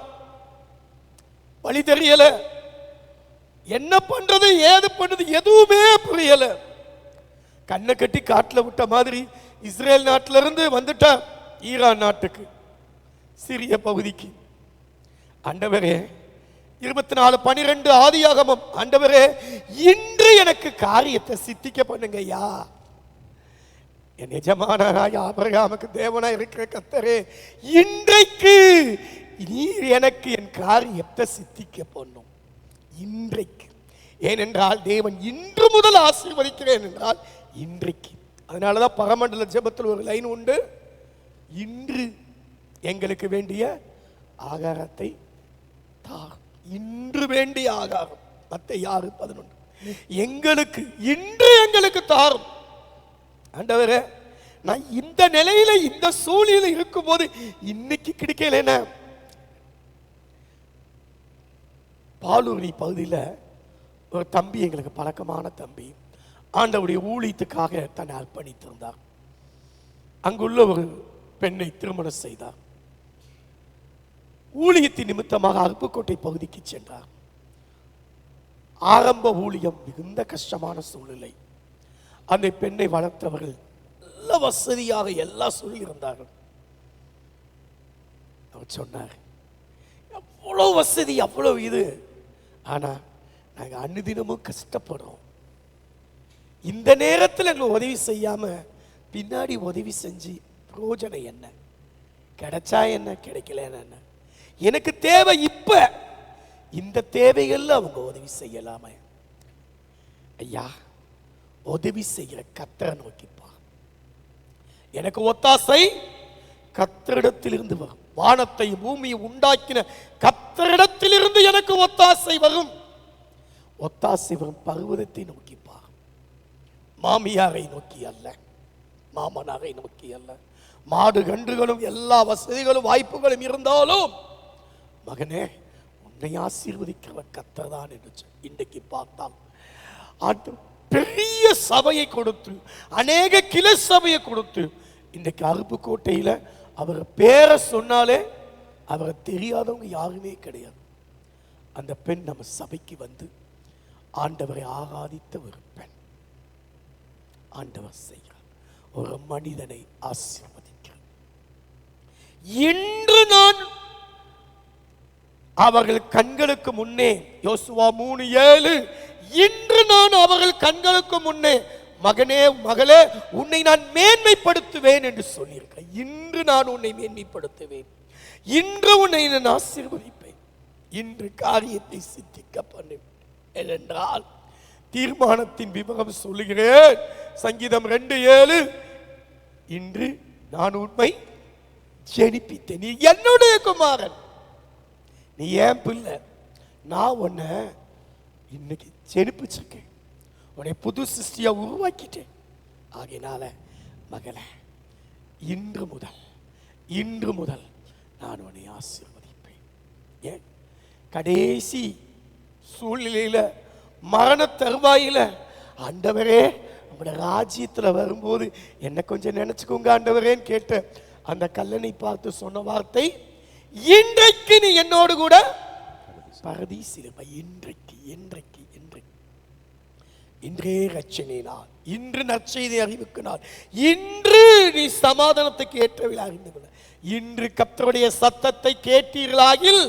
வழி தெரியல, என்ன பண்றது ஏது பண்றது எதுவுமே புரியல. கண்ணை கட்டி காட்டுல விட்ட மாதிரி இஸ்ரேல் நாட்டில இருந்து வந்துட்டா ஈரான் நாட்டுக்கு, சிறிய பகுதிக்கு. ஆண்டவரே 24:12 ஆதியாகமம். ஆண்டவரே இன்று எனக்கு காரியத்தை சித்திக்க பண்ணுங்க ஐயா. என் எஜமானாய் ஆபிரகாமுக்கு தேவனாய் இருக்கிற கர்த்தரே, இன்றைக்கு நீர் எனக்கு என் காரியத்தை சித்திக்க பண்ணும். இன்றைக்கு. ஏனென்றால் தேவன் இன்று முதல் ஆசீர்வதிக்கிறேன் என்றால் இன்றைக்கு. அதனாலதான் பரமண்டல ஜெபத்தில் ஒரு லைன் உண்டு, இன்று எங்களுக்கு வேண்டிய ஆகாரத்தை தார். இன்று வேண்டிய ஆகாரம். மத்தேயு 6:11. எங்களுக்கு இன்று எங்களுக்கு தாரும். ஆண்டவரே, நான் இந்த நிலையில இந்த சூழ்நிலை இருக்கும் போது இன்னைக்கு கிடைக்கல. பாலூரி பகுதியில் ஒரு தம்பி, எங்களுக்கு பழக்கமான தம்பி, ஆண்டவருடைய ஊழியத்துக்காக தன்னை அர்ப்பணித்திருந்தார். அங்குள்ள ஒரு பெண்ணை திருமணம் செய்தார். ஊழியத்தின் நிமித்தமாக அருப்புக்கோட்டை பகுதிக்கு சென்றார். ஆரம்ப ஊழியம் மிகுந்த கஷ்டமான சூழ்நிலை. அந்த பெண்ணை வளர்த்தவர்கள் நல்ல வசதியாக எல்லாம் சொல்லி இருந்தார்கள். அவர் சொன்னார், எவ்வளவு வசதி அவ்வளவு இது, ஆனா நாங்க அனுதினமும் கஷ்டப்படுறோம். இந்த நேரத்தில் எங்களுக்கு உதவி செய்யாம பின்னாடி உதவி செஞ்சு பிரயோஜனம் என்ன? கிடைச்சா என்ன, கிடைக்கல என்ன? எனக்கு தேவை இப்ப. இந்த தேவைகள்ல அவங்க உதவி செய்யலாமே. ஐயா, உதவி செய்கிற கர்த்தரை நோக்கிப்பா. எனக்கு ஒத்தாசை கர்த்தரிடத்திலிருந்து வரும். வானத்தை பூமியை உண்டாக்கின கர்த்தரிடத்திலிருந்து எனக்கு ஒத்தாசை வரும். ஒத்தாசை வரும் பர்வதத்தை நோக்கிப்பா. மாமியாரை நோக்கி அல்ல, மாமனாரை நோக்கி அல்ல. மாடு கன்றுகளும் எல்லா வசதிகளும் வாய்ப்புகளும் இருந்தாலும், மகனே உன்னை ஆசீர்வதிக்கிற கர்த்தர் தான் என்று இன்றைக்கு பார்த்தால் பெரிய சபையை கொடுத்து, அநேக கிளை சபையை கொடுத்து, இன்றைக்கு அருப்புக்கோட்டையில் அவர் பேரை சொன்னாலே அவரை தெரியாதவங்க யாருமே கிடையாது. அந்த பெண் நம்ம சபைக்கு வந்து ஆண்டவரை ஆராதித்த ஒரு பெண். ஆண்டவர் செய்கிறார், ஒரு மனிதனை ஆசீர்வதிக்கிறார். இன்று நான் அவர்கள் கண்களுக்கு முன்னே, யோசுவா 3:7, இன்று நான் அவர்கள் கண்களுக்கு முன்னே, மகனே மகளே உன்னை நான் மேன்மைப்படுத்துவேன் என்று சொல்லியிருக்கிறேன். இன்று நான் உன்னை மேன்மைப்படுத்துவேன், இன்று உன்னை நான் ஆசீர்வதிப்பேன், இன்று காரியத்தை சித்திக்க பண்ணுவேன் என்றால் தீர்மானத்தின் விவரம் சொல்லுகிறேன். சங்கீதம் 2:7, இன்று நான் உண்மை ஜெனிப்பித்தேன். நீ என்னுடைய குமாரன், நீ ஏன் பிள்ளை, நான் உன்னை இன்னைக்கு ஜெனிப்பிச்சிருக்கேன். உன்னை புது சிருஷ்டியா உருவாக்கிட்டேன். ஆகையினால மகளே, இன்று முதல் நான் உன்னை ஆசீர்வதிப்பேன். ஏன் கடைசி சூழ்நிலையில, மரண தருவாயில, ஆண்டவரே உங்களோட ராஜ்யத்தில் வரும்போது என்ன கொஞ்சம் நினைச்சுக்கோங்க ஆண்டவரேன்னு கேட்ட அந்த கல்லனை பார்த்து சொன்ன வார்த்தை, இன்றைக்கு நீ என்னோடு கூட பரதீசில். இன்றே ரட்சணை நாள், இன்று நற்செய்தி அறிவிக்கு நாள், இன்று நீ சமாதானத்துக்கு ஏற்றவில் அறிந்து கொள்ள. இன்று கர்த்தருடைய சத்தத்தை கேட்டீர்களாகில்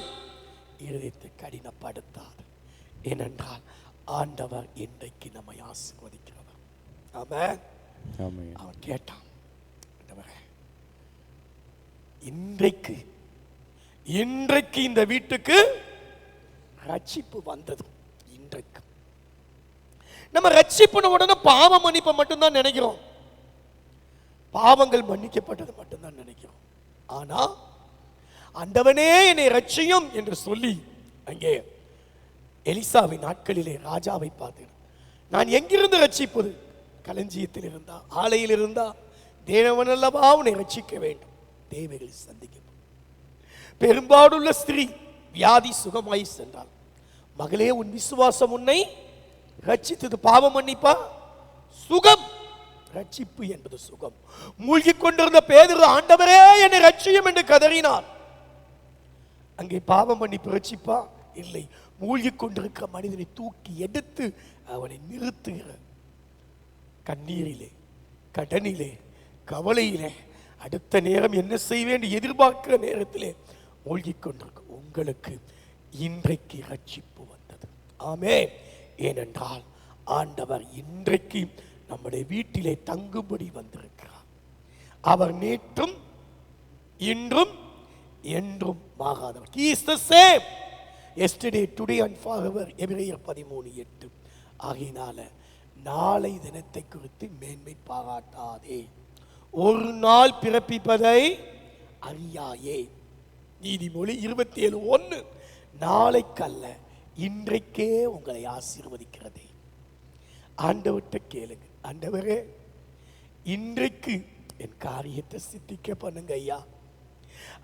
இருதயத்தை கடினப்படுத்தாது. ஏனென்றால் ஆண்டவர் இன்றைக்கு நம்மை ஆசீர்வதிக்கிறவர். ஆமென். அவன் கேட்டான், இன்றைக்கு இந்த வீட்டுக்கு ரட்சிப்பு வந்தது. இன்றைக்கு நம்ம ரட்சிப்புன உடனே பாவ மன்னிப்பை மட்டும்தான் நினைக்கிறோம், பாவங்கள் மன்னிக்கப்பட்டது மட்டும்தான் நினைக்கிறோம். ஆனா ஆண்டவனே என்னை ரட்சியும் என்று சொல்லி அங்கே எலிசாவின் நாட்களிலே ராஜாவை பார்த்தேன். நான் எங்கிருந்து ரட்சிப்பது? களஞ்சியத்தில் இருந்தா, ஆலையில் இருந்தா, தேவன் அல்லவா உன்னை ரட்சிக்க வேண்டும். தேவைகளை சந்திக்க பெரும்பாடுள்ள ஸ்திரீ வியாதி சுகமாய் சென்றாள். மகளே, உன் விசுவாசம் உன்னை ரட்சித்தது. பாவம் மன்னிப்பா சுகம், ரட்சிப்பு என்பது சுகம். மூழ்கி கொண்டிருந்த பேதுரு, ஆண்டவரே என்னை ரட்சியும் என்று கதறினார். அங்கே பாவம் மன்னிப்பு ரட்சிப்பா? இல்லை. மூழ்கி கொண்டிருக்கிற மனிதனை தூக்கி எடுத்து அவனை நிறுத்துகிற கண்ணீரிலே, கடனிலே, கவலையிலே, அடுத்த நேரம் என்ன செய்வேன் எதிர்பார்க்கிற நேரத்திலே மூழ்கி கொண்டிருக்கும் உங்களுக்கு இன்றைக்கு ரட்சிப்பு வந்தது. ஆமென். ஏனென்றால் ஆண்டவர் இன்றைக்கு நம்முடைய வீட்டிலே தங்கும்படி வந்திருக்கிறார். அவர் நேற்றும் இன்றும் என்றும் மாறாதவர். He is the same yesterday, today and forever. எபிரேயர் 13:8. ஆகையினால நாளை தினத்தை குறித்து மேன்மை பாராட்டாதே, ஒரு நாள் பிறப்பிப்பதை அறியாயே. நீதிமொழி 27:1. நாளைக்கல்ல இன்றைக்கே உங்களை ஆசீர்வதிக்கிறதே. ஆண்டவர்கிட்ட கேளுங்க, ஆண்டவரே இன்றைக்கு என் காரியத்தை சித்திக்க பண்ணுங்க ஐயா.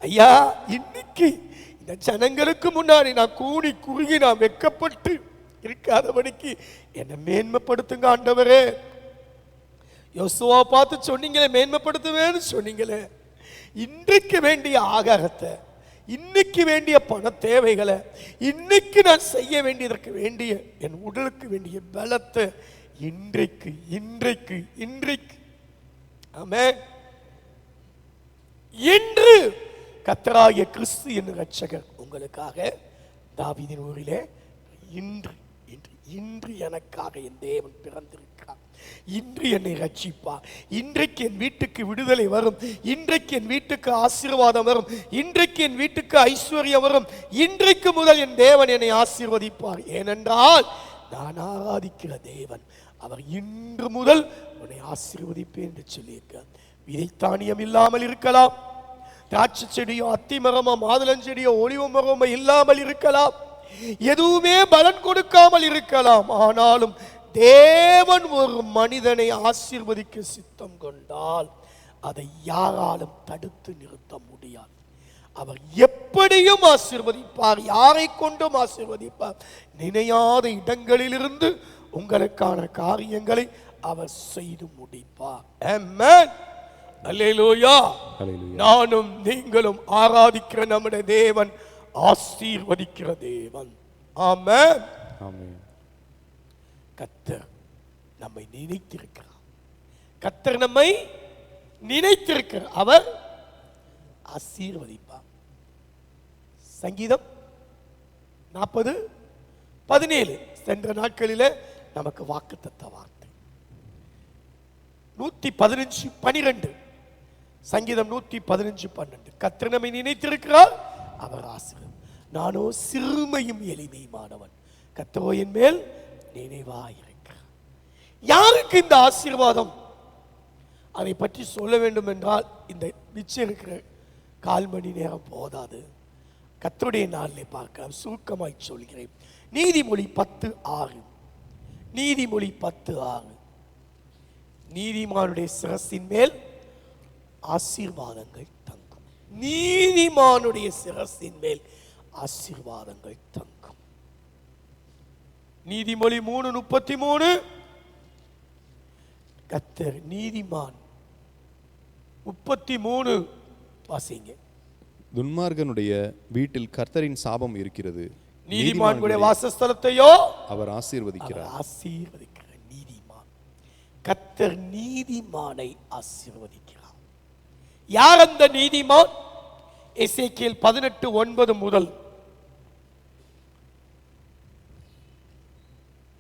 ஐயா, இன்னைக்கு இந்த ஜனங்களுக்கு முன்னாடி நான் கூடி குறுகி நான் வெக்கப்பட்டு இருக்காதபடிக்கு என்னை மேன்மைப்படுத்துங்க ஆண்டவரே. யோசுவா பார்த்து சொன்னீங்களே, மேன்மைப்படுத்துவேன்னு சொன்னீங்களே. இன்றைக்கு வேண்டிய ஆகாரத்தை, இன்னைக்கு வேண்டிய பண தேவைகளை, இன்னைக்கு நான் செய்ய வேண்டியதற்கு வேண்டிய என் உடலுக்கு வேண்டிய பலத்தை இன்றைக்கு இன்றைக்கு இன்றைக்கு ஆமென். இன்று கர்த்தராகிய கிறிஸ்து என்னும் இரட்சகர் உங்களுக்காக தாவீதின் ஊரிலே இன்று இன்று இன்று எனக்காக என் தேவன் பிறந்திருக்கிறார். இன்று என்னை ரட்சிப்பார். இன்றைக்கு என் வீட்டுக்கு விடுதலை வரும். இன்றைக்கு என் வீட்டுக்கு ஆசீர்வாதம் வரும். இன்றைக்கு என் வீட்டுக்கு ஐஸ்வர்யம் வரும். இன்றைக்கு முதல் என் தேவன் என்னை ஆசீர்வதிப்பார். ஏனென்றால் நான் ஆராதிக்கிற தேவன் அவர் இன்று முதல் உன்னை ஆசீர்வதிப்பேன் என்று சொல்லியிருக்கிறார். விதைத்தானியம் இல்லாமல் இருக்கலாம், திராட்சை செடியோ, அத்தி மரமோ, மாதுளஞ்செடியோ, ஒலிவ மரமோ இல்லாமல் இருக்கலாம், எதுவுமே பலன் கொடுக்காமல் இருக்கலாம். ஆனாலும் தேவன் ஒரு மனிதனை ஆசீர்வதிக்க சித்தம் கொண்டால் அதை யாராலும் தடுத்து நிறுத்த முடியாது. அவர் எப்படியும் ஆசீர்வதிப்பார், யாரை கொண்டும் ஆசீர்வதிப்பார். நினையாத இடங்களிலிருந்து உங்களுக்கான காரியங்களை அவர் செய்து முடிப்பார். ஆமென். அல்லேலூயா. நானும் நீங்களும் ஆராதிக்கிற நம்முடைய தேவன் ஆசீர்வதிக்கிற தேவன். ஆமென். ஆமென். கர்த்தர் நம்மை நினைத்திருக்கிறார். கர்த்தர் நம்மை நினைத்திருக்கிறார். அவர் ஆசீர்வதிப்பார். சங்கீதம் 40:17 சென்ற நாட்களிலே நமக்கு வாக்குத்தத்த வார்த்தை. 115:12 சங்கீதம் 115:12 கர்த்தர் நம்மை நினைத்திருக்கிறார், அவர் ஆசீர்வதிப்பார். நானோ சிறுமையும் எளிமையுமானவன், கர்த்தரோ என் மேல் நினைவாயிருக்கிறார். யாருக்கு இந்த ஆசீர்வாதம்? அதை பற்றி சொல்ல வேண்டும் என்றால் இந்த மிச்சம் இருக்கிற 1/4 மணி நேரம் போதாது. கர்த்தருடைய நாளிலே பார்க்கலாம். சுருக்கமாய் சொல்கிறேன். நீதிமொழி 10:6 நீதிமொழி 10:6. நீதிமானுடைய சிரசின் மேல் ஆசீர்வாதங்கள் தங்கும். நீதிமானுடைய சிரசின் மேல் ஆசீர்வாதங்கள் தங்கும். நீதிமொழி 3:33. கர்த்தர் நீதிமான். 33 வாசிங்க. துன்மார்கனுடைய வீட்டில் கர்த்தரின் சாபம் இருக்கிறது, நீதிமானுடைய வாசஸ்தலத்தையோ அவர் ஆசீர்வதிக்கிறார். ஆசீர்வதிக்கிறார். நீதிமான். கர்த்தர் நீதிமானை ஆசீர்வதிக்கிறார். யார் அந்த நீதிமான்? எசேக்கியேல் 18:9 முதல்,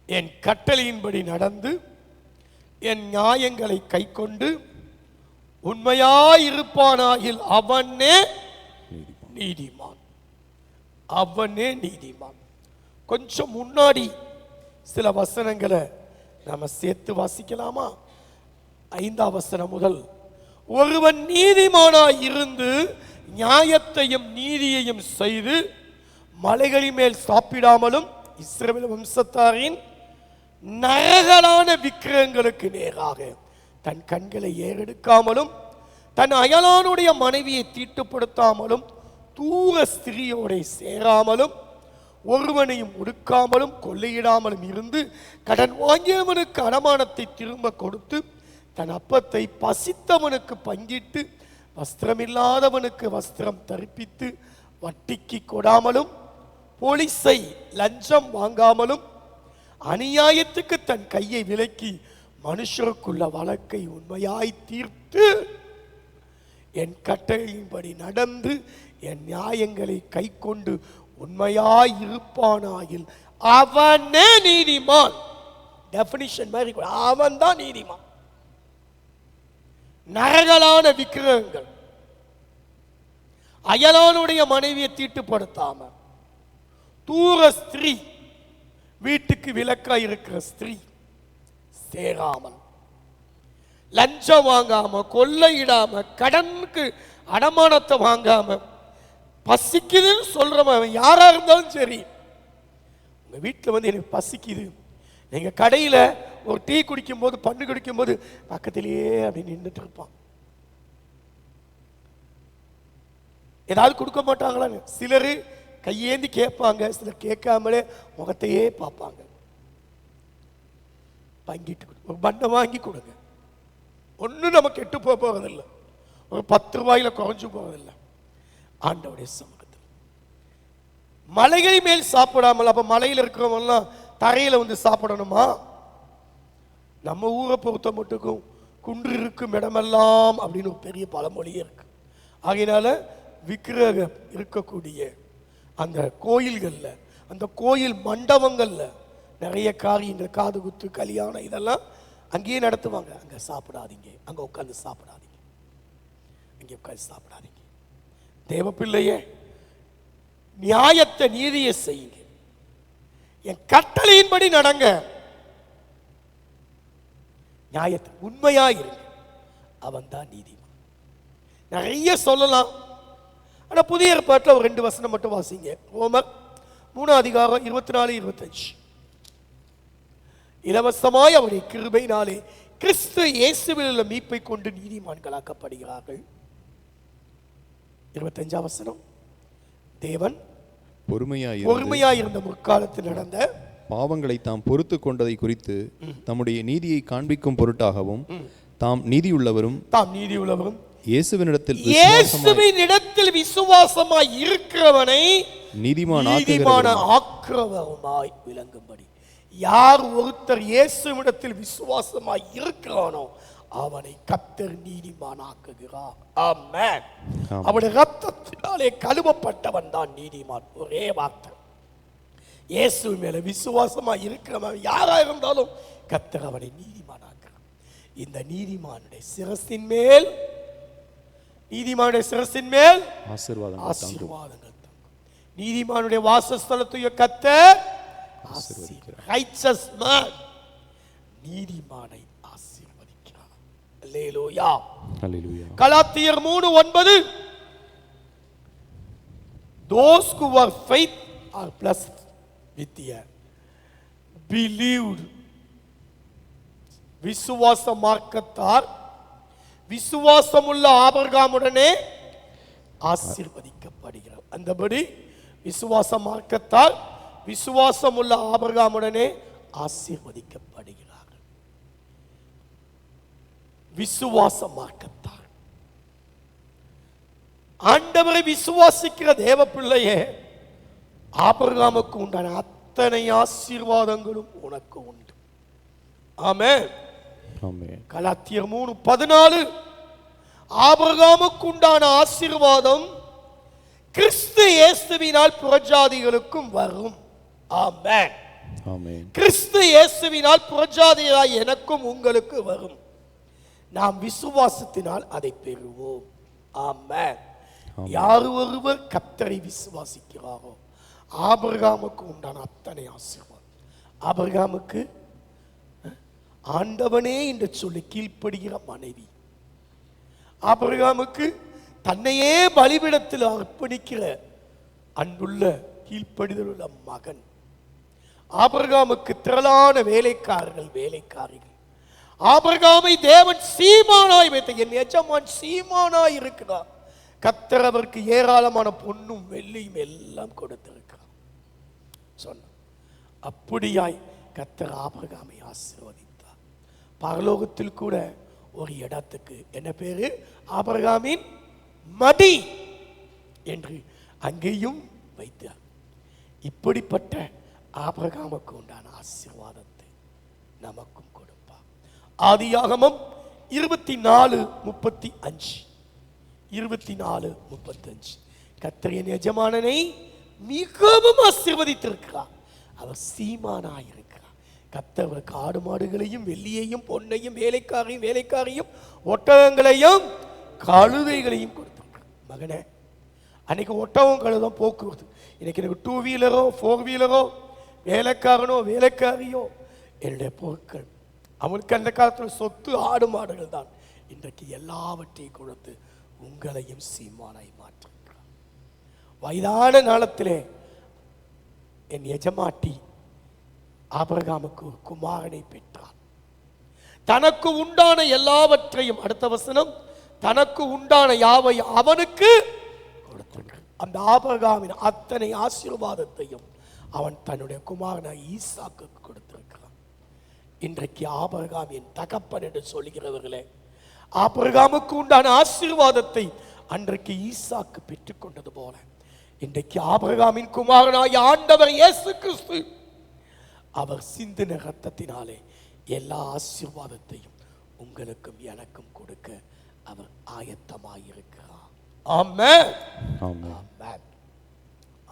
என் கட்டளையின்படி நடந்து என் நியாயங்களை கைக்கொண்டு உண்மையாயிருப்பானாகில் அவனே நீதிமான். அவனே நீதிமான். கொஞ்சம் முன்னாடி சில வசனங்களை நாம சேர்த்து வாசிக்கலாமா? 5ஆம் வசனம் முதல், ஒருவன் நீதிமானாய் இருந்து நியாயத்தையும் நீதியையும் செய்து மலைகளின் மேல் சாப்பிடாமலும் இஸ்ரவேல் வம்சத்தாரின் நரகலான விக்கிரகங்களுக்கு நேராக தன் கண்களை ஏறெடுக்காமலும் தன் அயலானுடைய மனைவியை தீட்டுப்படுத்தாமலும் தூர ஸ்திரியோட சேராமலும் ஒருவனையும் ஒடுக்காமலும் கொள்ளையிடாமலும் இருந்து கடன் வாங்கியவனுக்கு அடமானத்தை திரும்ப கொடுத்து தன் அப்பத்தை பசித்தவனுக்கு பங்கிட்டு வஸ்திரமில்லாதவனுக்கு வஸ்திரம் தரிப்பித்து வட்டிக்கு கொடாமலும் போலீஸை லஞ்சம் வாங்காமலும் அநியாயத்துக்கு தன் கையை விலக்கி மனுஷருக்குள்ள வழக்கை உண்மையாய் தீர்த்து என் கட்டளையின்படி நடந்து என் நியாயங்களை கை கொண்டு உண்மையாய் இருப்பானாயில் அவனே நீதிமான். டெபினிஷன் மாதிரி, அவன் தான் நீதிமான். நரகலான விக்கிரகங்கள், அயலானுடைய மனைவியை தீட்டுப்படுத்தாம, தூர ஸ்திரீ, வீட்டுக்கு விலக்கா இருக்கிற ஸ்திரீ சேராமல், லஞ்சம் வாங்காம, கொள்ளையிடாம, கடனுக்கு அடமானத்தை வாங்காம, பசிக்குதுன்னு சொல்றவன் யாரா இருந்தாலும் சரி, உங்க வீட்டில் வந்து எனக்கு பசிக்குது, நீங்க கடையில் ஒரு டீ குடிக்கும் போது, பண்ணு குடிக்கும் போது பக்கத்திலேயே அப்படி நின்றுட்டு இருப்பான். ஏதாவது கொடுக்க மாட்டாங்களான்னு சிலர் கையேந்தி கேட்பாங்க, சிலர் கேட்காமலே முகத்தையே பார்ப்பாங்க. பங்கிட்டு ஒரு பண்ணை வாங்கி கொடுங்க, ஒன்றும் நம்ம கெட்டு போறதில்லை, ஒரு 10 ரூபாயில குறைஞ்சு போவதில்லை. ஆண்டவருடைய சமூகத்தில் மலைகள் மேல் சாப்பிடாமல், அப்ப மலையில் இருக்கிறவங்கலாம் தரையில வந்து சாப்பிடணுமா? நம்ம ஊரை பொறுத்த மட்டுக்கும் குன்று இருக்கும் இடமெல்லாம் அப்படின்னு ஒரு பெரிய பழமொழியே இருக்கு. ஆகையினால விக்கிரகம் இருக்கக்கூடிய அந்த கோயில்கள்ல, அந்த கோயில் மண்டபங்கள்ல நிறைய காரியங்கள், காது குத்து, கல்யாணம் இதெல்லாம் அங்கேயே நடத்துவாங்க. அங்க சாப்பிடாதீங்க, அங்க உட்கார்ந்து சாப்பிடாதீங்க, அங்கே உட்கார்ந்து சாப்பிடாதீங்க. தேவ பிள்ளையே, நியாயத்தை நீதியை செய்யுங்க, என் கட்டளையின்படி நடங்க, நியாயத்தை உண்மையா இருங்க, அவன் தான் நீதிமான். நிறைய சொல்லலாம், ஆனா புதிய ஏற்பாட்டில் ஒரு 2 வசனம் மட்டும் வாசிங்க. ரோமர் 3:24-25. இலவசமாய் அவருடைய கிருபையினாலே கிறிஸ்து இயேசுவில் உள்ள மீட்பை கொண்டு நீதிமான்களாக்கப்படுகிறார்கள். 25ஆம் வசனம், தேவன் பொறுமையாயிருந்த முற்காலத்தில் நடந்த பாவங்களை தாம் பொறுத்து கொண்டதை குறித்து தம்முடைய நீதியை காண்பிக்கும் பொருட்டாகவும் தாம் நீதியுள்ளவரும் இயேசுவினிடத்தில் விசுவாசமாய் இருக்கிறவனை நீதிமான் ஆக்குறவருமாய் விளங்கும்படி. யார் ஒருத்தர் இயேசுவினிடத்தில் விசுவாசமாய் இருக்கிறானோ அவனை கர்த்தர் நீதிமானாக்குகிறார். ஆமென். அவருடைய ரத்தத்தினாலே கழுவப்பட்டவன் தான் நீதிமான். ஒரே வார்த்தை. இயேசு மேல விசுவாசமா இருக்கிறவன் யாரா இருந்தாலும் கர்த்தர் அவனை நீதிமானாக்குறார். இந்த நீதிமானுடைய சிரசின் மேல் ஆசீர்வாதங்கள் தங்கும். நீதிமானுடைய வாசஸ்தலத்தையோ கர்த்தர் righteous man நீதிமானை ஆசீர்வதிக்கிறார். அல்லேலூயா. கலாத்தியர் 3:9, those who are faith are blessed with the believed விசுவாச மார்க்கத்தார் விசுவாசமுள்ள ஆபிரகாமுடனே ஆசீர்வதிக்கப்படுகிறார். அந்தபடி விசுவாச மார்க்கத்தார் விசுவாசமுள்ள ஆபிரகாமுடனே ஆசீர்வதிக்கப்படுகிறார்கள். விசுவாச மார்க்கத்தார் ஆண்டவரை விசுவாசிக்கிற தேவ பிள்ளையே, ஆபிரகாமுக்கு உண்டான அத்தனை ஆசீர்வாதங்களும் உனக்கு உண்டு. ஆமென். கலாத்தியர் 3:14 ஆபிரகாமுக்கு உண்டான ஆசீர்வாதம் கிறிஸ்து இயேசுவினால் புறஜாதிகளுக்கும் வரும். ஆமென். கிறிஸ்து இயேசுவினால் புறஜாதியாய் எனக்கும் உங்களுக்கு வரும். நாம் விசுவாசத்தினால் அதை பெறுவோம். ஆமென். யார் ஒருவர் கர்த்தரை விசுவாசிக்கிறாரோ ஆபிரகாமுக்கு உண்டான அத்தனை ஆசீர்வாதம். ஆபிரகாமுக்கு ஆண்டவனே என்று சொல்லி கீழ்ப்படுகிற மனைவி, ஆபிரகாமுக்கு தன்னையே பலிபீடத்தில் அர்ப்பணிக்கிற அன்புள்ள கீழ்ப்படிதல் உள்ள மகன், ஆபிரகாமுக்கு திரளான வேலைக்காரிகள், ஆபிரகாமை தேவன் சீமானாய் வைத்த என் எஜமான் சீமானாய் இருக்கிறார், கர்த்தர் அவருக்கு ஏராளமான பொன்னும் வெள்ளியும் எல்லாம் கொடுத்திருக்கிறார் சொன்ன. அப்படியாய் கர்த்தர் ஆபிரகாமை ஆசீர்வதித்தார். பரலோகத்தில் கூட ஒரு இடத்துக்கு என்ன பேரு? ஆபிரகாமின் மடி என்று அங்கேயும் வைத்தார். இப்படிப்பட்ட ஆபிரகாமுக்கு உண்டான ஆசீர்வாதத்தை நமக்கும் கொடுப்பார். ஆதியாகமம் 24:35 24:35 கர்த்தரின் எஜமானனை மிகவும் ஆசீர்வதித்திருக்கிறார். அவர் சீமானாயிருக்கிறார். கர்த்தர் காடு மாடுகளையும் வெள்ளியையும் பொன்னையும் வேலைக்காரையும் ஒட்டகங்களையும் கழுதைகளையும் கொடுத்திருக்கிறார். மகனே, அன்னைக்கு ஒட்டகம் கழுதான் போக்குவரத்து. இன்னைக்கு எனக்கு 2 வீலரோ 4 வீலரோ வேலைக்காரியோ என்னுடைய பொருட்கள். அவனுக்கு அந்த காலத்தில் சொத்து ஆடு மாடுகள் தான். இன்றைக்கு எல்லாவற்றையும் கொடுத்து உங்களையும் சீமானாய் மாற்றிருக்கிறார். வயதான நாளத்திலே என் எஜமாட்டி ஆபிரகாமுக்கு ஒரு குமாரனை பெற்றார். தனக்கு உண்டான எல்லாவற்றையும், அடுத்த வசனம், தனக்கு உண்டான யாவை அவனுக்கு கொடுத்தார். அந்த ஆபிரகாமின் அத்தனை ஆசீர்வாதத்தையும் அவன் தன்னுடைய குமாரனாய் ஈசாக்கு கொடுத்திருக்கிறான். இன்றைக்கு ஆபிரகாம் என் தகப்பன் என்று சொல்கிறவர்களே, ஆபிரகாமுக்கு உண்டான ஆசீர்வாதத்தை அன்றைக்கு ஈசாக்கு பெற்றுக்கொண்டது போல இன்றைக்கு ஆபிரகாமின் குமாரனாய் ஆண்டவர் இயேசு கிறிஸ்து அவர் சிந்தின இரத்தத்தினாலே எல்லா ஆசீர்வாதத்தையும் உங்களுக்கும் எனக்கும் கொடுக்க அவர் ஆயத்தமாயிருக்கிறார். ஆமென். ஆமென்.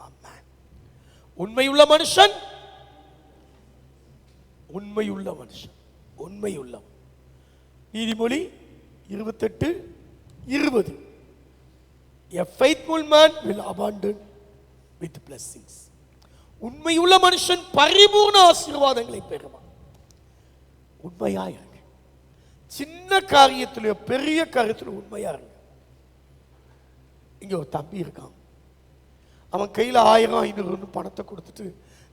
ஆமென். உண்மையுள்ள மனுஷன் உண்மையுள்ளவன். நீதிமொழி 28:20 A faithful man will abandon with blessings. உண்மையுள்ள மனுஷன் பரிபூர்ண ஆசீர்வாதங்களை பெறுவான். உண்மையா இருங்க. சின்ன காரியத்திலயோ பெரிய காரியத்திலோ உண்மையா இருங்க. இங்க ஒரு தம்பி இருக்கான். அவன் கையில் 1000-500 பணத்தை கொடுத்துட்டு,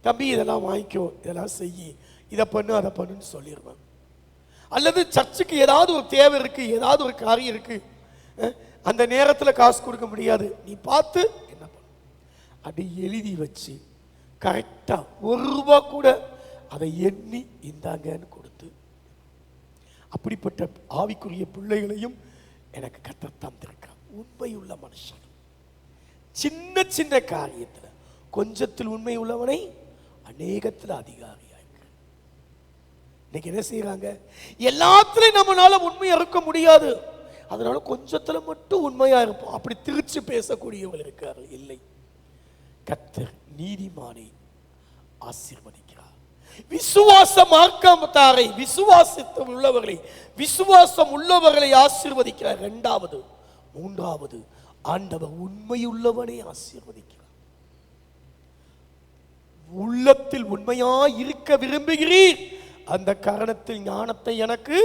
தம்பி இதெல்லாம் வாங்கிக்கோ, இதெல்லாம் செய்யி, இதை பண்ணு அதை பண்ணுன்னு சொல்லிடுவான். அல்லது சர்ச்சுக்கு ஏதாவது ஒரு தேவை இருக்கு, ஏதாவது ஒரு காரியம் இருக்கு, அந்த நேரத்தில் காசு கொடுக்க முடியாது, நீ பார்த்து என்ன பண்ண, அப்படி எழுதி வச்சு கரெக்டாக ₹1 கூட அதை எண்ணி இந்தாங்கன்னு கொடுத்து, அப்படிப்பட்ட ஆவிக்குரிய பிள்ளைகளையும் எனக்கு கர்த்தர் தந்திருக்கான். உண்மையுள்ள மனுஷன். சின்ன சின்ன காரியத்தில் கொஞ்சத்தில் உண்மை உள்ளவனை அநேகத்தில் அதிகாரியாக. இன்னைக்கு என்ன செய்யறாங்க? எல்லாத்திலையும் நம்மளால உண்மையா இருக்க முடியாது, அதனால கொஞ்சத்துல மட்டும் உண்மையா இருப்போம். அப்படி திருச்சி பேசக்கூடியவர்கள் இருக்கார்கள். இல்லை, கர்த்தர் நீதிமானை ஆசீர்வதிக்கிறார். விசுவாச மார்க்கத்தாரை, விசுவாசத்தில் உள்ளவர்களை, விசுவாசம் உள்ளவர்களை ஆசீர்வதிக்கிறார். 2வது 3வது ஆண்டவர் உண்மையுள்ளவனை ஆசீர்வதிக்கிறார். உள்ளத்தில் உண்மையாய் இருக்க விரும்புகிறீர், அந்த காரணத்தில் ஞானத்தை எனக்கு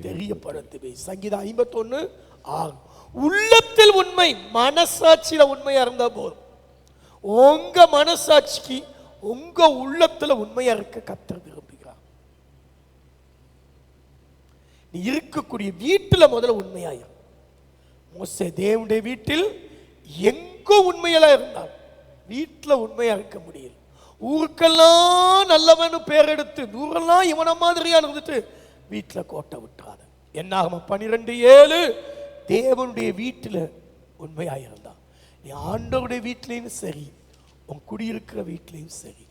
தெரியப்படுத்துவே. சங்கீதம் 51:6. உள்ளத்தில் உண்மை, மனசாட்சியில உண்மையா இருந்தா போதும். உங்க மனசாட்சிக்கு உங்க உள்ளத்துல உண்மையா இருக்க கர்த்தர் விரும்புகிறார். நீ இருக்கக்கூடிய வீட்டில் முதல்ல உண்மையாயிரு. மோசே தேவனுடைய வீட்டில் எங்கும் உண்மையெல்லாம் இருந்தான், வீட்டில் உண்மையா இருக்க முடியல. ஊருக்கெல்லாம் நல்லவனு பேர் எடுத்து ஊரெல்லாம் இவன மாதிரியா இருந்துட்டு வீட்டில் கோட்டை விட்டுறாத. என்னாகும் 12:7 தேவனுடைய வீட்டில் உண்மையாயிருந்தான். நீ ஆண்டவருடைய வீட்டிலையும் சரி, உன் குடியிருக்கிற வீட்டிலையும் சரி,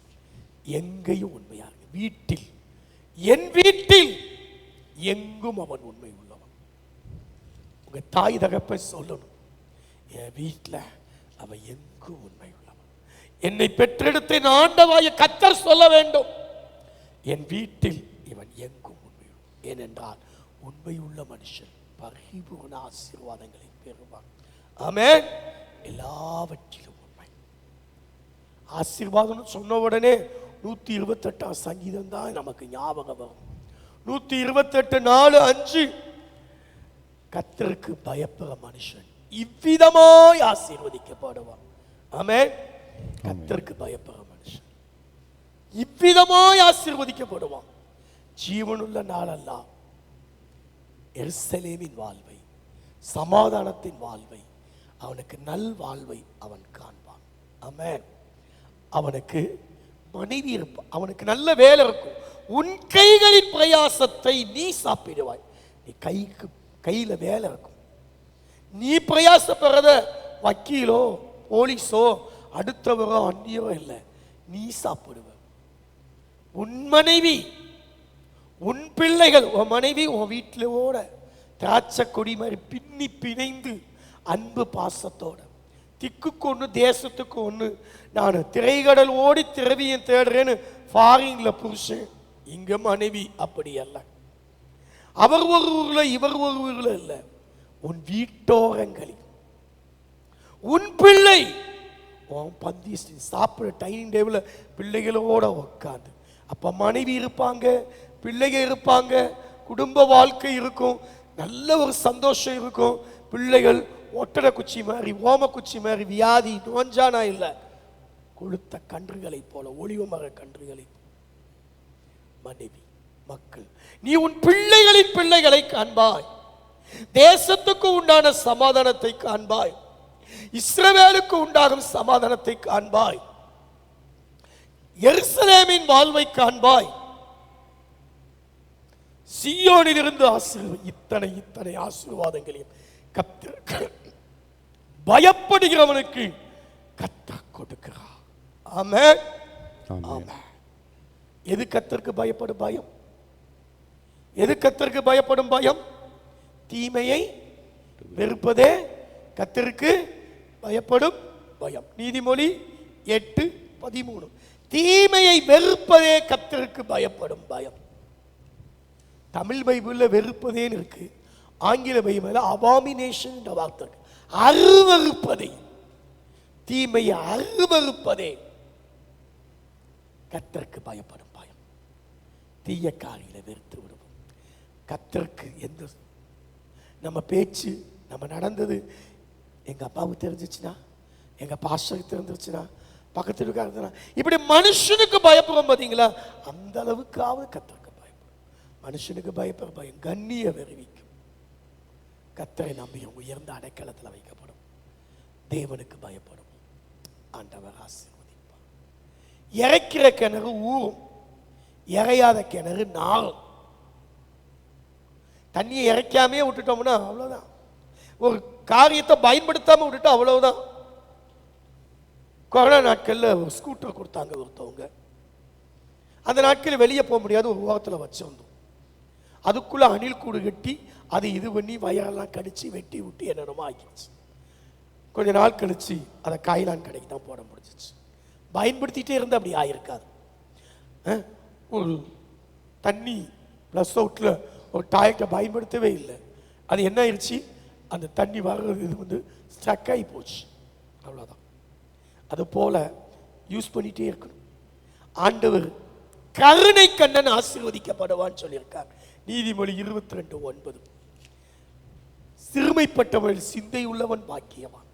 எங்கேயும் உண்மையா இருக்கு. வீட்டில், என் வீட்டில் எங்கும் அவன் உண்மை உள்ளவன். உங்க தாய் தகப்ப சொல்லணும், என் வீட்டில் அவன் எங்கும் உண்மை உள்ளவன். என்னை பெற்றெடுத்த ஆண்டவாய கர்த்தர் சொல்ல வேண்டும், என் வீட்டில் இவன் எங்கும் உண்மை. ஏனென்றால் உண்மையுள்ள மனுஷன் பரிபூர்ண ஆசீர்வாதங்களை பெறுவான். ஆமென். எல்லாவற்றிலும் உண்மை. ஆசீர்வாதம் சொன்ன உடனே 128 சங்கீதம் தான் நமக்கு ஞாபகம் வரும். 128:4-5 கர்த்தருக்கு பயப்படுற மனுஷன் இவ்விதமாய் ஆசீர்வதிக்கப்படுவான். ஆமென். கர்த்தருக்கு பயப்படுற மனுஷன் இவ்விதமாய் ஆசீர்வதிக்கப்படுவான். ஜீவனுள்ள நாளெல்லாம் எருசலேமின் வாழ்வை, சமாதானத்தின் வாழ்வை, அவனுக்கு நல் வாழ்வை அவன் காண்பான். ஆமென். அவனுக்கு மனைவி இருப்பான், அவனுக்கு நல்ல வேலை இருக்கும். உன் கைகளின் பிரயாசத்தை நீ சாப்பிடுவாய். நீ கையில வேலை இருக்கும். நீ பிரயாசப்படுறத வக்கீலோ போலீஸோ அடுத்தவரோ அந்நியரோ இல்லை, நீ சாப்பிடுவ. உன் மனைவி, உன் பிள்ளைகள், உன் மனைவி உன் வீட்டிலோட திராட்சை கொடி மாதிரி பின்னி பிணைந்து அன்பு பாசத்தோட, திக்குக்கு ஒன்று தேசத்துக்கு ஒன்று. நான் திரைக்கடல் ஓடி திரவியம் தேடுறேன்னு ஃபாரின்ல புருஷன், இங்க மனைவி அப்படி அல்ல. அவர் ஒரு ஊர்ல இவர் ஒரு ஊர்ல இல்லை, உன் வீட்டோரங்களில் உன் பிள்ளை உன் பந்தி சாப்பிட டைனிங் டேபிள்ல பிள்ளைகளோட உட்காந்து. அப்ப மனைவி இருப்பாங்க, பிள்ளைகள் இருப்பாங்க, குடும்ப வாழ்க்கை இருக்கும், நல்ல ஒரு சந்தோஷம் இருக்கும். பிள்ளைகள் ஒட்டடை குச்சி மாதிரி, ஓம குச்சி மாதிரி, வியாதி நோஞ்சானா இல்லை, கொளுத்த கன்றுகளை போல, ஒளிவ மர கன்றுகளை. மனைவி, மக்கள், நீ உன் பிள்ளைகளின் பிள்ளைகளை காண்பாய். தேசத்துக்கு உண்டான சமாதானத்தை காண்பாய். இஸ்ரவேலுக்கு உண்டாகும் சமாதானத்தை காண்பாய். எருசலேமின் வாழ்வை காண்பாய். சீயோனில் இருந்து இத்தனை ஆசீர்வாதங்களையும் கர்த்தர் பயப்படுகிறவனுக்கு கர்த்தர் கொடுக்கிறார். ஆமென். ஆமென். எது கர்த்தருக்கு பயப்படும் பயம்? எது கர்த்தருக்கு பயப்படும் பயம்? தீமையை வெறுப்பதே கர்த்தருக்கு பயப்படும் பயம். நீதிமொழி 8:13. தீமையை வெறுப்பதே கர்த்தருக்கு பயப்படும் பயம். தமிழ் பைபிளில் வெறுப்பதேன்னு இருக்கு, ஆங்கில பைபிளில் அபாமினேஷன் என்ற வார்த்தை இருக்கு. அருவருப்பதே, தீமையை அருவருப்பதே கர்த்தருக்கு பயப்படும் பயம். தீய காரியில வெறுத்து விடுவோம். கர்த்தருக்கு எந்த நம்ம பேச்சு, நம்ம நடந்தது எங்க அப்பாவுக்கு தெரிஞ்சிச்சுன்னா, எங்க பாஸ்டருக்கு தெரிஞ்சிச்சுன்னா, பக்கத்தில் இருக்காருன்னா, இப்படி மனுஷனுக்கு பயப்படுறோம் பார்த்தீங்களா, அந்த அளவுக்காவது கர்த்தருக்கு பயப்படும். மனுஷனுக்கு பயப்படுற பயம் கண்ணிய விரிவிக்கும். கர்த்தரை நம்பி உயர்ந்த அடைக்கலத்தில் வைக்கப்படும். தேவனுக்கு பயப்படும், ஆண்டவர் ஆசீர்வதிப்பார். இறைக்கிற கிணறு ஊறும், இறையாத கிணறு நாளும். தண்ணியை இறைக்காமே விட்டுட்டோம்னா அவ்வளவுதான். ஒரு காரியத்தை பயன்படுத்தாம விட்டுட்டா அவ்வளவுதான். கொரோனா நாட்கள்ல ஒரு ஸ்கூட்டர் கொடுத்தாங்க ஒருத்தவங்க. அந்த நாட்களில் வெளியே போக முடியாது, ஒரு ஓரத்தில் வச்சிருந்தோம். அதுக்குள்ள அணில் கூடு கட்டி அது இது பண்ணி வயரெல்லாம் கடிச்சு வெட்டி விட்டு என்னென்னமோ ஆக்கிடுச்சு. கொஞ்ச நாள் கழிச்சு அதை காய்லான் கடைக்கு தான் போட முடிஞ்சிச்சு. பயன்படுத்திட்டே இருந்தால் அப்படி ஆயிருக்காது. ஒரு தண்ணி ப்ளஸ் அவுட்டில் ஒரு டாய்லெட்டை பயன்படுத்தவே இல்லை, அது என்ன ஆயிடுச்சு, அந்த தண்ணி வர்றது இது வந்து ஸ்ட்ரக் ஆகி போச்சு, அவ்வளோதான். அது போல யூஸ் பண்ணிட்டே இருக்கணும். ஆண்டவர் கருணை கண்ணன் ஆசீர்வதிக்கப்படுவான்னு சொல்லியிருக்கார். நீதிமொழி 22:9. சிறுமைப்பட்டவள் சிந்தை உள்ளவன் பாக்கியவான்.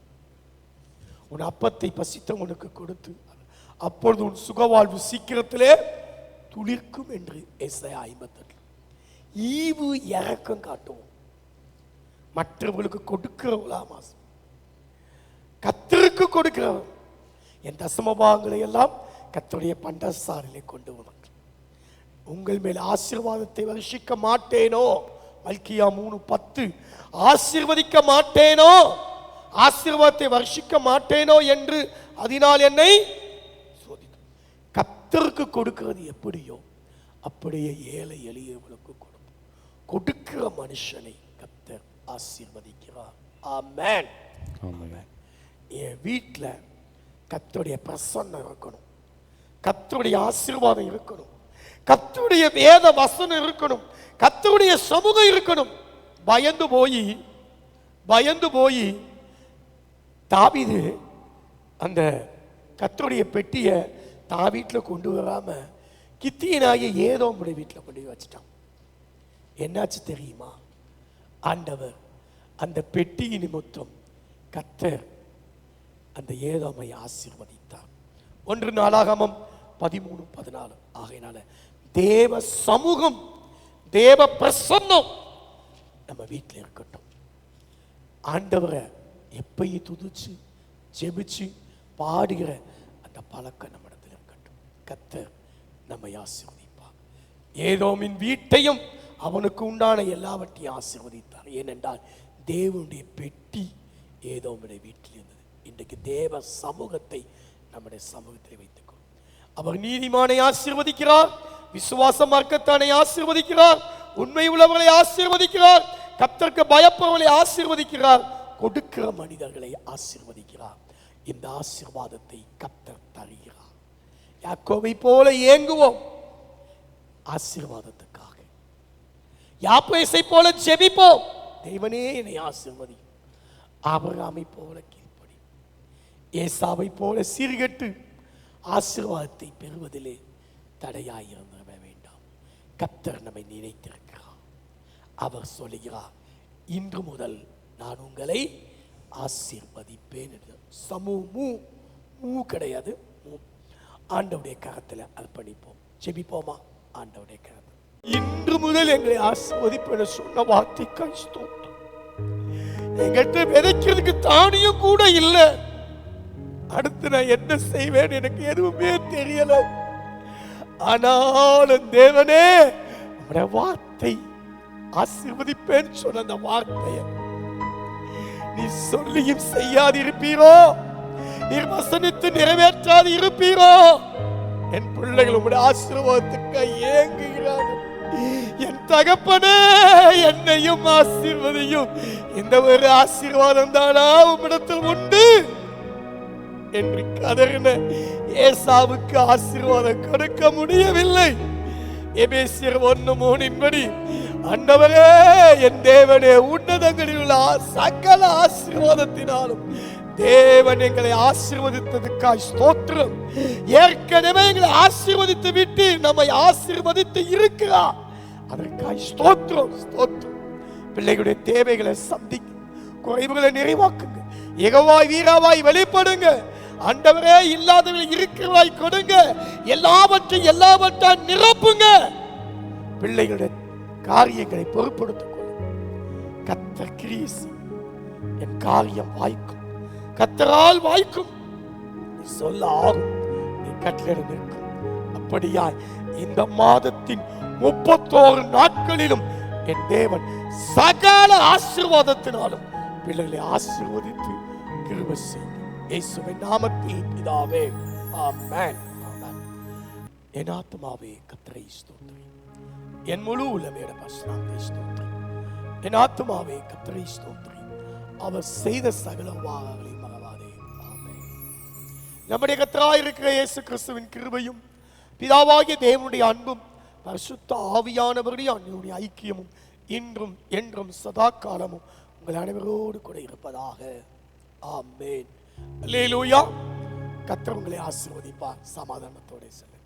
உன் அப்பத்தை பசித்தவனுக்கு கொடுத்து அப்பொழுது உன் சுகவாழ்வு சீக்கிரத்திலே துளிர்க்கும் என்று எஸ்ஐயா 58. ஈவு இறக்கம் காட்டுவோம். மற்றவர்களுக்கு கொடுக்கிறவங்களா கர்த்தருக்கு கொடுக்கிறவன். என் தசமபாகங்களை எல்லாம் கர்த்தருடைய பண்டசாரிலே கொண்டு வந்தாங்க. உங்கள் மேல் ஆசீர்வாதத்தை வருஷிக்க மாட்டேனோ, மல்கியா 3:10, ஆசீர்வதிக்க மாட்டேனோ, ஆசீர்வாதத்தை வருஷிக்க மாட்டேனோ என்று அதனால் என்னை சோதித்து. கர்த்தருக்கு கொடுக்கிறது எப்படியோ அப்படியே ஏழை எளியவர்களுக்கு கொடுக்கிற மனுஷனை கர்த்தர் ஆசீர்வதிக்கிறார். ஆமென். ஆமென். என் வீட்டில் கர்த்தருடைய பிரசன்னம் இருக்கணும், கர்த்தருடைய ஆசீர்வாதம் இருக்கணும், கர்த்தருடைய வேத வசனம் இருக்கணும், கர்த்தருடைய சமூகம் இருக்கணும். பயந்து போய் தாவீது அந்த கர்த்தருடைய பெட்டியை தான் வீட்டில் கொண்டு வராம கித்தியனாகிய ஏதோமுடைய வீட்டில் கொண்டு வச்சுட்டான். என்னாச்சு தெரியுமா? ஆண்டவர் அந்த பெட்டி நிமித்தம் கர்த்தர் அந்த ஏதோமை ஆசீர்வதித்தார். 1 நாளாகமம் 13:14. ஆகையினால தேவ சமூகம், தேவ பிரசன்னம் நம்ம வீட்டில் இருக்கட்டும். ஆண்டவரை எப்பயும் துதிச்சு ஜெபிச்சு பாடுகிற அந்த பழக்கம் நம்ம இடத்துல இருக்கட்டும். கர்த்தர் நம்மை ஆசீர்வதிப்பார். ஏதோமின் வீட்டையும் அவனுக்கு உண்டான எல்லாவற்றையும் ஆசீர்வதித்தார். ஏனென்றால் தேவனுடைய பெட்டி ஏதோமுடைய வீட்டில் இருந்தது. இன்றைக்கு தேவ சமூகத்தை நம்முடைய சமூகத்தில் வைத்துக்கொள். அவர் நீதிமானை ஆசீர்வதிக்கிறார், விசுவாச மார்க்கத்தானை ஆசீர்வதிக்கிறார், உண்மை உள்ளவர்களை ஆசீர்வதிக்கிறார், கர்த்தருக்கு பயப்படுவர்களை ஆசீர்வதிக்கிறார், கொடுக்கிற மனிதர்களை ஆசீர்வதிக்கிறார். இந்த ஆசீர்வாதத்தை கர்த்தர் தருகிறார். யாக்கோபை போல ஏங்குவோம் ஆசீர்வாதத்துக்காக. யாப்பேசை போல ஜெபிப்போம், தேவனே என்னை ஆசீர்வதி. ஆபிரகாமை போல கீழ்ப்படி, ஏசாவை போல சீர்கெட்டு ஆசீர்வாதத்தை பெறுவதிலே தடையாயிருந்த வேண்டாம். கர்த்தர் நம்மை நினைத்திருக்கிறார். அவர் சொல்லுகிறார், இன்று முதல் நான் உங்களை ஆசீர்வதிப்பேன் என்று. மூ கிடையாது, ஆண்டவுடைய கரத்தில் அர்ப்பணிப்போம். ஜெபிப்போமா? ஆண்டவுடைய கரத்தில் இன்று முதல் எங்களை ஆசீர்வதிப்பேன் சொன்ன வார்த்தைக்கு ஸ்தோத்திரம். எங்கிட்ட விதைக்கிறதுக்கு தானியம் கூட இல்லை. அடுத்து நான் என்ன செய்வேன் எனக்கு எதுவுமே தெரியல. ஆனாலும் தேவனே, உங்களுடைய வார்த்தை ஆசீர்வதிப்பேன் சொன்ன அந்த வார்த்தையை நீ சொல்லியும் செய்யாது இருப்பீரோ, நீர் வசனித்து நிறைவேற்றாது இருப்பீரோ. என் பிள்ளைகள் உங்களுடைய ஆசீர்வாதத்துக்கு ஏங்குகிறார்கள். என் தகப்பனே, என்னையும் ஆசீர்வதியும். இந்த ஒரு ஆசீர்வாதம் தானா உம்மிடத்தில் உண்டு என்று கதறின ஏசாவுக்கு ஆசீர்வாதம் கொடுக்க முடியவில்லை. எபேசியர் 1:3 ஆண்டவரே, என் தேவனே, உன்னதங்களில் உள்ள சகல ஆசீர்வாதத்தினாலும் தேவன் எங்களை ஆசீர்வதித்ததுக்காய் ஸ்தோத்திரம். ஏற்கனவே எங்களை ஆசீர்வதித்து விட்டு நம்மை ஆசீர்வதித்து இருக்கிறார், அதற்காய் ஸ்தோத்திரம். ஸ்தோத்திரம். பிள்ளைகளுடைய தேவைகளை சந்திக்க, குறைவுகளை நிறைவாக்குங்க. யெகோவாய் வீராவாய் வெளிப்படுங்க. ஆண்டவரே, இல்லாதவர்கள் இருக்கிறவாய் கொடுங்க. எல்லாவற்றையும் நிரப்புங்க. பிள்ளைகளுடைய காரியங்களை பொறுப்படுத்திக் கொள்ளுங்க. கர்த்தர் கிரியேசி, என் காரியம் வாய்க்கும், கர்த்தரால் வாய்க்கும். நீ சொல்ல ஆகும், நீ கட்டளை நிற்கும். அப்படியாய் இந்த மாதத்தின் 31 நாட்களிலும் என் தேவன் சகல ஆசீர்வாதத்தினாலும் பிள்ளைகளை ஆசீர்வதித்து கிருபை செய்யும். இயேசுவின் நாமத்தில் பிதாவே, ஆமென். என் ஆத்துமாவே கர்த்தரை ஸ்தோத்திரி, என் முழு உள்ளமே பரிசுத்தத்தை ஸ்தோத்திரி. என் ஆத்துமாவே கர்த்தரை ஸ்தோத்திரி, அவர் செய்த சகல உபகாரங்களையும் மறவாதே. ஆமென். நம்முடைய கர்த்தராய் இருக்கிற இயேசு கிறிஸ்துவின் கிருபையும் பிதாவாகிய தேவனுடைய அன்பும் பரிசுத்த ஆவியானவருடைய அன்பினுடைய ஐக்கியமும் இன்றும் என்றும் சதா காலமும் உங்கள் அனைவரோடு கூட இருப்பதாக. ஆமென். அல்லேலூயா. கர்த்தர் உங்களை ஆசீர்வதிப்பார். சமாதானத்தோடு செல்லுங்கள்.